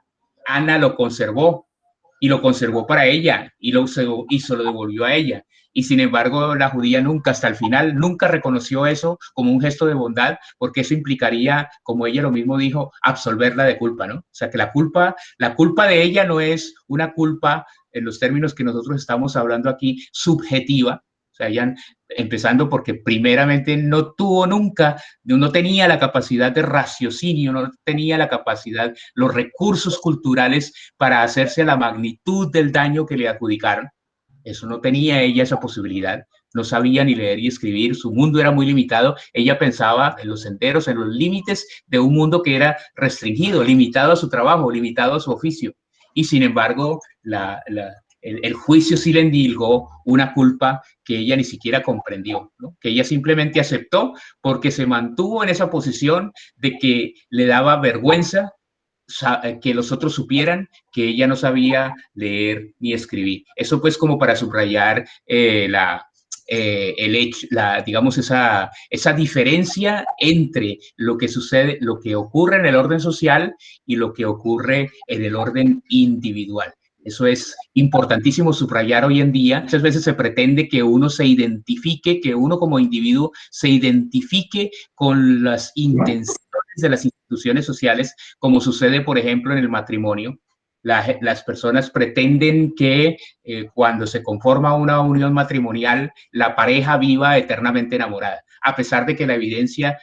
Ana lo conservó, y lo conservó para ella, y se lo devolvió a ella. Y sin embargo, la judía nunca, hasta el final, nunca reconoció eso como un gesto de bondad, porque eso implicaría, como ella lo mismo dijo, absolverla de culpa, ¿no? O sea, que la culpa de ella no es una culpa, en los términos que nosotros estamos hablando aquí, subjetiva. O sea, ella, empezando porque primeramente no tenía la capacidad de raciocinio, no tenía la capacidad, los recursos culturales para hacerse a la magnitud del daño que le adjudicaron. Eso no tenía ella esa posibilidad, no sabía ni leer y escribir, su mundo era muy limitado, ella pensaba en los senderos, en los límites de un mundo que era restringido, limitado a su trabajo, limitado a su oficio. Y sin embargo, el juicio sí le endilgó una culpa que ella ni siquiera comprendió, ¿no? Que ella simplemente aceptó porque se mantuvo en esa posición de que le daba vergüenza que los otros supieran que ella no sabía leer ni escribir. Eso pues como para subrayar digamos, esa diferencia entre lo que sucede, lo que ocurre en el orden social y lo que ocurre en el orden individual. Eso es importantísimo subrayar hoy en día. Muchas veces se pretende que uno se identifique, que uno como individuo se identifique con las intenciones de las instituciones sociales, como sucede, por ejemplo, en el matrimonio. Las personas pretenden que cuando se conforma una unión matrimonial, la pareja viva eternamente enamorada, a pesar de que la evidencia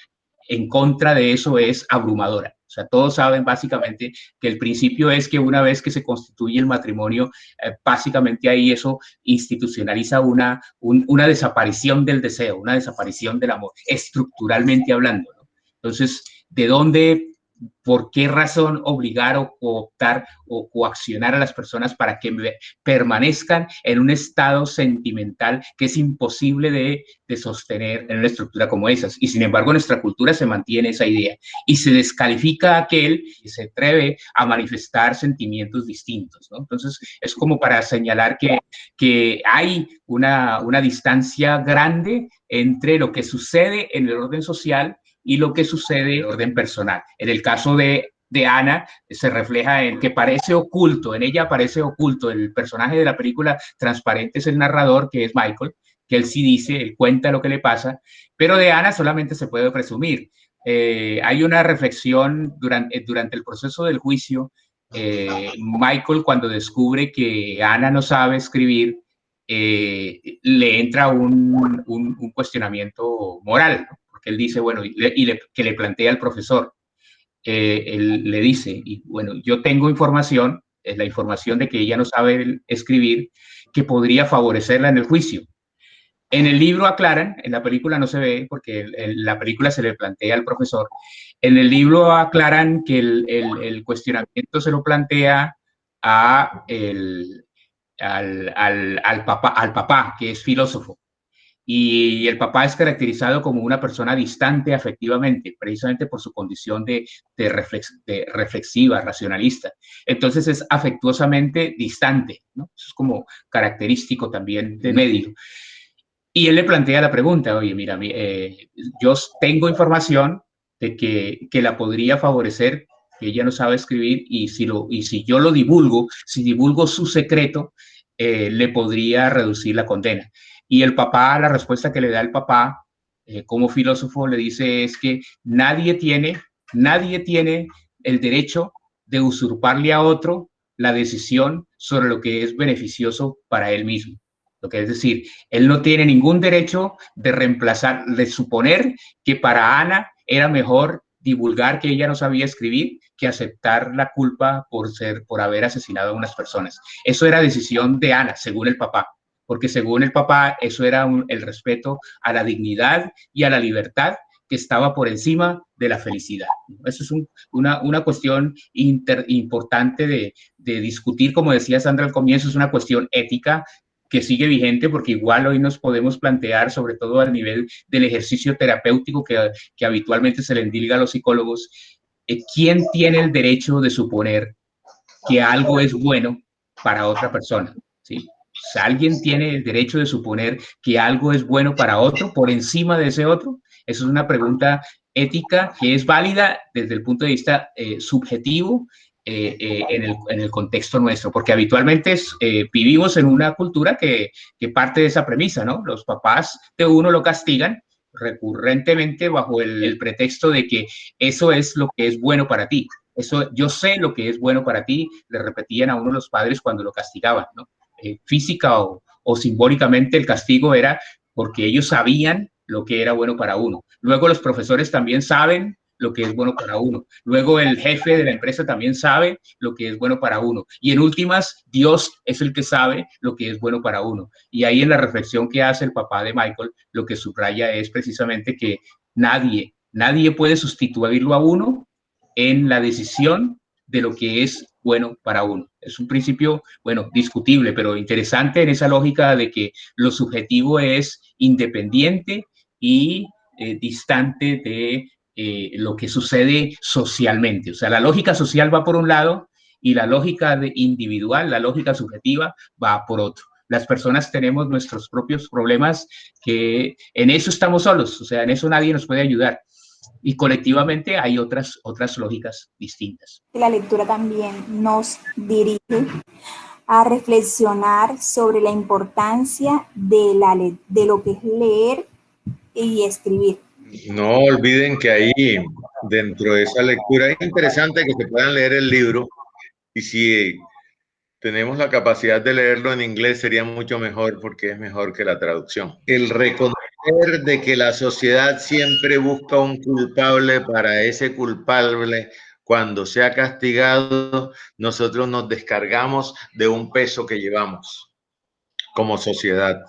en contra de eso es abrumadora. O sea, todos saben básicamente que el principio es que una vez que se constituye el matrimonio, básicamente ahí eso institucionaliza una desaparición del deseo, una desaparición del amor, estructuralmente hablando, ¿no? Entonces, ¿de dónde, por qué razón obligar o cooptar o coaccionar a las personas para que permanezcan en un estado sentimental que es imposible de sostener en una estructura como esas? Y sin embargo, en nuestra cultura se mantiene esa idea y se descalifica a aquel que se atreve a manifestar sentimientos distintos, ¿no? Entonces, es como para señalar que hay una distancia grande entre lo que sucede en el orden social y lo que sucede en orden personal. En el caso de Ana, se refleja en que parece oculto, en ella parece oculto. El personaje de la película Transparente es el narrador, que es Michael, que él sí dice, él cuenta lo que le pasa, pero de Ana solamente se puede presumir. Hay una reflexión durante el proceso del juicio. Michael, cuando descubre que Ana no sabe escribir, le entra un cuestionamiento moral, ¿no? Porque él dice, bueno, que le plantea al profesor, él le dice, y bueno, yo tengo información, es la información de que ella no sabe escribir, que podría favorecerla en el juicio. En el libro aclaran, en la película no se ve, porque en la película se le plantea al profesor, en el libro aclaran que el cuestionamiento se lo plantea al papá, que es filósofo. Y el papá es caracterizado como una persona distante afectivamente, precisamente por su condición de reflexiva, racionalista. Entonces es afectuosamente distante, ¿no? Eso es como característico también del medio. Y él le plantea la pregunta, oye, mira, yo tengo información de que la podría favorecer, que ella no sabe escribir, y si yo lo divulgo, si divulgo su secreto, le podría reducir la condena. Y el papá, la respuesta que le da el papá, como filósofo, le dice es que nadie tiene el derecho de usurparle a otro la decisión sobre lo que es beneficioso para él mismo. Lo que es decir, él no tiene ningún derecho de reemplazar, de suponer que para Ana era mejor divulgar que ella no sabía escribir que aceptar la culpa por haber asesinado a unas personas. Eso era decisión de Ana, según el papá, porque según el papá eso era el respeto a la dignidad y a la libertad que estaba por encima de la felicidad. Eso es una cuestión importante de discutir, como decía Sandra al comienzo, es una cuestión ética que sigue vigente, porque igual hoy nos podemos plantear, sobre todo al nivel del ejercicio terapéutico que habitualmente se le endilga a los psicólogos, ¿quién tiene el derecho de suponer que algo es bueno para otra persona? ¿Sí? O sea, ¿alguien tiene el derecho de suponer que algo es bueno para otro por encima de ese otro? Eso es una pregunta ética que es válida desde el punto de vista subjetivo, en el contexto nuestro, porque habitualmente vivimos en una cultura que parte de esa premisa, ¿no? Los papás de uno lo castigan recurrentemente bajo el pretexto de que eso es lo que es bueno para ti. Eso, yo sé lo que es bueno para ti, le repetían a uno los padres cuando lo castigaban, ¿no? Física o simbólicamente el castigo era porque ellos sabían lo que era bueno para uno. Luego los profesores también saben lo que es bueno para uno. Luego el jefe de la empresa también sabe lo que es bueno para uno. Y en últimas, Dios es el que sabe lo que es bueno para uno. Y ahí en la reflexión que hace el papá de Michael, lo que subraya es precisamente que nadie puede sustituirlo a uno en la decisión de lo que es bueno para uno. Es un principio, bueno, discutible, pero interesante en esa lógica de que lo subjetivo es independiente y distante de lo que sucede socialmente. O sea, la lógica social va por un lado y la lógica individual, la lógica subjetiva, va por otro. Las personas tenemos nuestros propios problemas, que en eso estamos solos, o sea, en eso nadie nos puede ayudar. Y colectivamente hay otras lógicas distintas. La lectura también nos dirige a reflexionar sobre la importancia de lo que es leer y escribir. No olviden que ahí, dentro de esa lectura, es interesante que se puedan leer el libro, y si tenemos la capacidad de leerlo en inglés sería mucho mejor, porque es mejor que la traducción. El reconocer de que la sociedad siempre busca un culpable, para ese culpable, cuando sea castigado, nosotros nos descargamos de un peso que llevamos como sociedad.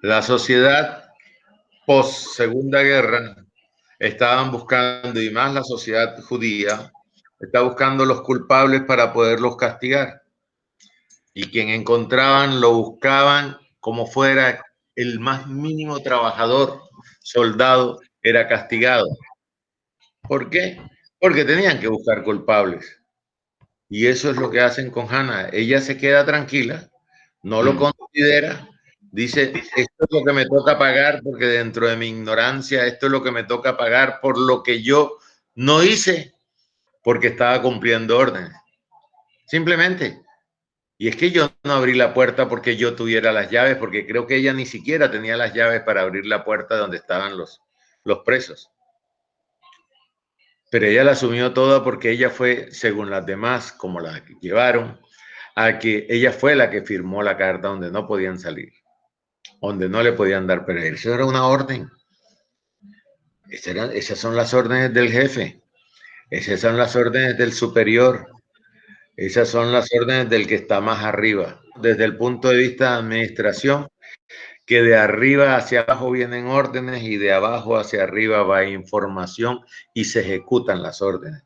La sociedad post Segunda Guerra estaban buscando, y más la sociedad judía, está buscando los culpables para poderlos castigar. Y quien encontraban lo buscaban como fuera el más mínimo trabajador, soldado, era castigado. ¿Por qué? Porque tenían que buscar culpables. Y eso es lo que hacen con Hannah. Ella se queda tranquila, no lo considera, dice, esto es lo que me toca pagar, porque dentro de mi ignorancia, esto es lo que me toca pagar por lo que yo no hice, porque estaba cumpliendo órdenes. Simplemente. Y es que yo no abrí la puerta porque yo tuviera las llaves, porque creo que ella ni siquiera tenía las llaves para abrir la puerta donde estaban los presos. Pero ella la asumió toda, porque ella fue, según las demás, como la llevaron, a que ella fue la que firmó la carta donde no podían salir, donde no le podían dar perder. Eso era una orden. Esas son las órdenes del jefe. Esas son las órdenes del superior. Esas son las órdenes del que está más arriba. Desde el punto de vista de administración, que de arriba hacia abajo vienen órdenes y de abajo hacia arriba va información y se ejecutan las órdenes.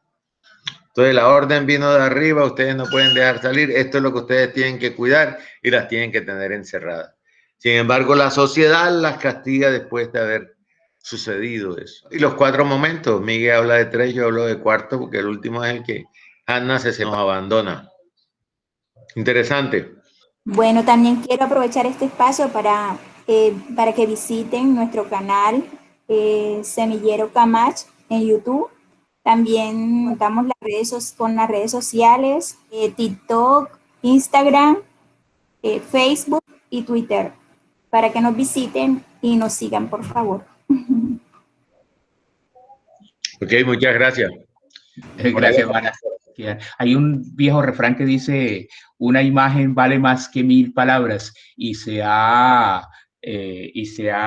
Entonces la orden vino de arriba, ustedes no pueden dejar salir, esto es lo que ustedes tienen que cuidar y las tienen que tener encerradas. Sin embargo, la sociedad las castiga después de haber sucedido eso. Y los 4 momentos, Miguel habla de 3, yo hablo de 4, porque el último es el que Hannah se nos abandona. Interesante. Bueno, también quiero aprovechar este espacio para que visiten nuestro canal Semillero Camach en YouTube. También contamos con las redes sociales, TikTok, Instagram, Facebook y Twitter, para que nos visiten y nos sigan, por favor. Ok, muchas gracias. Gracias, Mara. Hay un viejo refrán que dice, una imagen vale más que 1000 palabras, y se ha,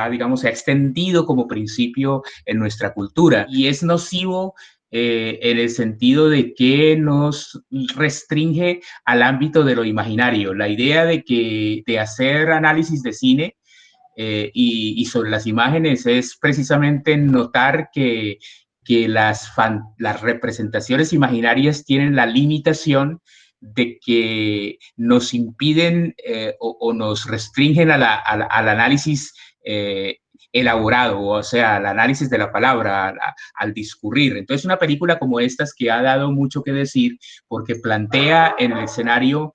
digamos, se ha extendido como principio en nuestra cultura, y es nocivo en el sentido de que nos restringe al ámbito de lo imaginario. La idea de hacer análisis de cine y sobre las imágenes es precisamente notar que las representaciones imaginarias tienen la limitación de que nos impiden o nos restringen al análisis elaborado, o sea, al análisis de la palabra, al discurrir. Entonces, una película como estas, que ha dado mucho que decir, porque plantea en el escenario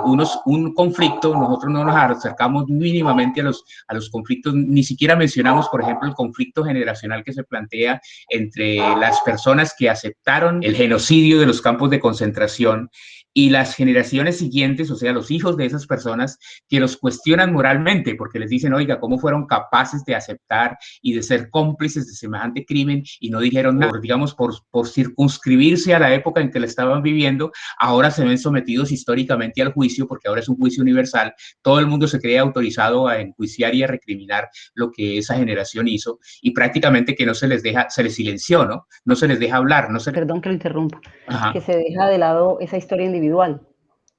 un conflicto. Nosotros no nos acercamos mínimamente a los conflictos, ni siquiera mencionamos, por ejemplo, el conflicto generacional que se plantea entre las personas que aceptaron el genocidio de los campos de concentración y las generaciones siguientes, o sea, los hijos de esas personas, que los cuestionan moralmente, porque les dicen, oiga, ¿cómo fueron capaces de aceptar y de ser cómplices de semejante crimen y no dijeron nada? Digamos, por circunscribirse a la época en que la estaban viviendo, ahora se ven sometidos históricamente al juicio, porque ahora es un juicio universal. Todo el mundo se cree autorizado a enjuiciar y a recriminar lo que esa generación hizo, y prácticamente que no se les deja, se les silenció, ¿no? No se les deja hablar. Perdón que lo interrumpa. Ajá. Que se deja de lado esa historia individual.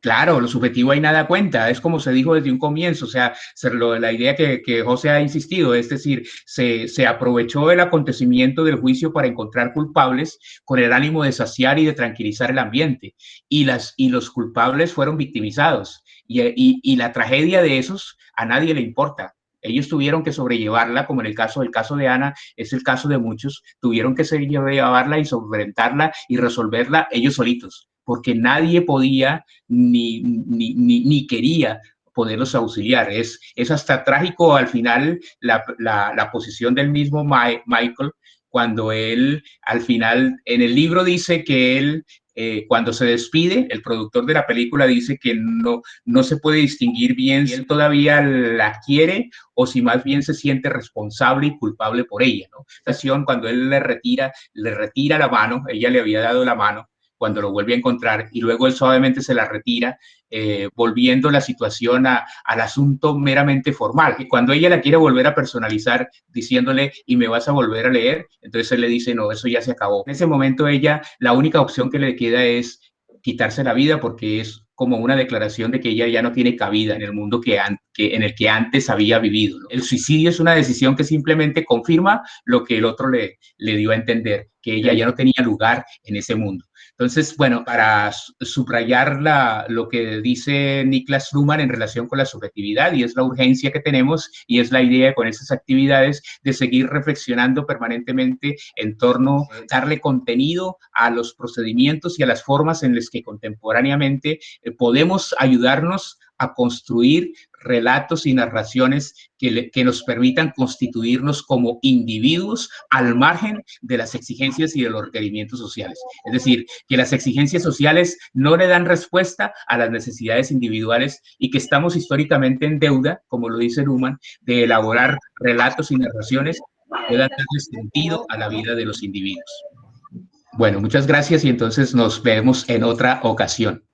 Claro, lo subjetivo ahí nada cuenta, es como se dijo desde un comienzo, o sea, la idea que José ha insistido, es decir, se aprovechó el acontecimiento del juicio para encontrar culpables con el ánimo de saciar y de tranquilizar el ambiente, y los culpables fueron victimizados, y la tragedia de esos a nadie le importa. Ellos tuvieron que sobrellevarla, como en el caso de Ana, es el caso de muchos, tuvieron que sobrellevarla y solventarla y resolverla ellos solitos, porque nadie podía ni quería poderlos auxiliar. Es hasta trágico al final la posición del mismo Michael, cuando él al final en el libro dice que él, cuando se despide, el productor de la película dice que no se puede distinguir bien si él todavía la quiere o si más bien se siente responsable y culpable por ella, ¿no? Cuando él le retira la mano, ella le había dado la mano, cuando lo vuelve a encontrar, y luego él suavemente se la retira, volviendo la situación al asunto meramente formal. Y cuando ella la quiere volver a personalizar, diciéndole, ¿y me vas a volver a leer? Entonces él le dice, no, eso ya se acabó. En ese momento ella, la única opción que le queda es quitarse la vida, porque es como una declaración de que ella ya no tiene cabida en el mundo en el que antes había vivido, ¿no? El suicidio es una decisión que simplemente confirma lo que el otro le dio a entender, que ella ya no tenía lugar en ese mundo. Entonces, bueno, para subrayar lo que dice Niklas Luhmann en relación con la subjetividad, y es la urgencia que tenemos, y es la idea con esas actividades de seguir reflexionando permanentemente en torno a darle contenido a los procedimientos y a las formas en las que contemporáneamente podemos ayudarnos a construir relatos y narraciones que nos permitan constituirnos como individuos al margen de las exigencias y de los requerimientos sociales. Es decir, que las exigencias sociales no le dan respuesta a las necesidades individuales y que estamos históricamente en deuda, como lo dice Luhmann, de elaborar relatos y narraciones que puedan darle sentido a la vida de los individuos. Bueno, muchas gracias y entonces nos vemos en otra ocasión.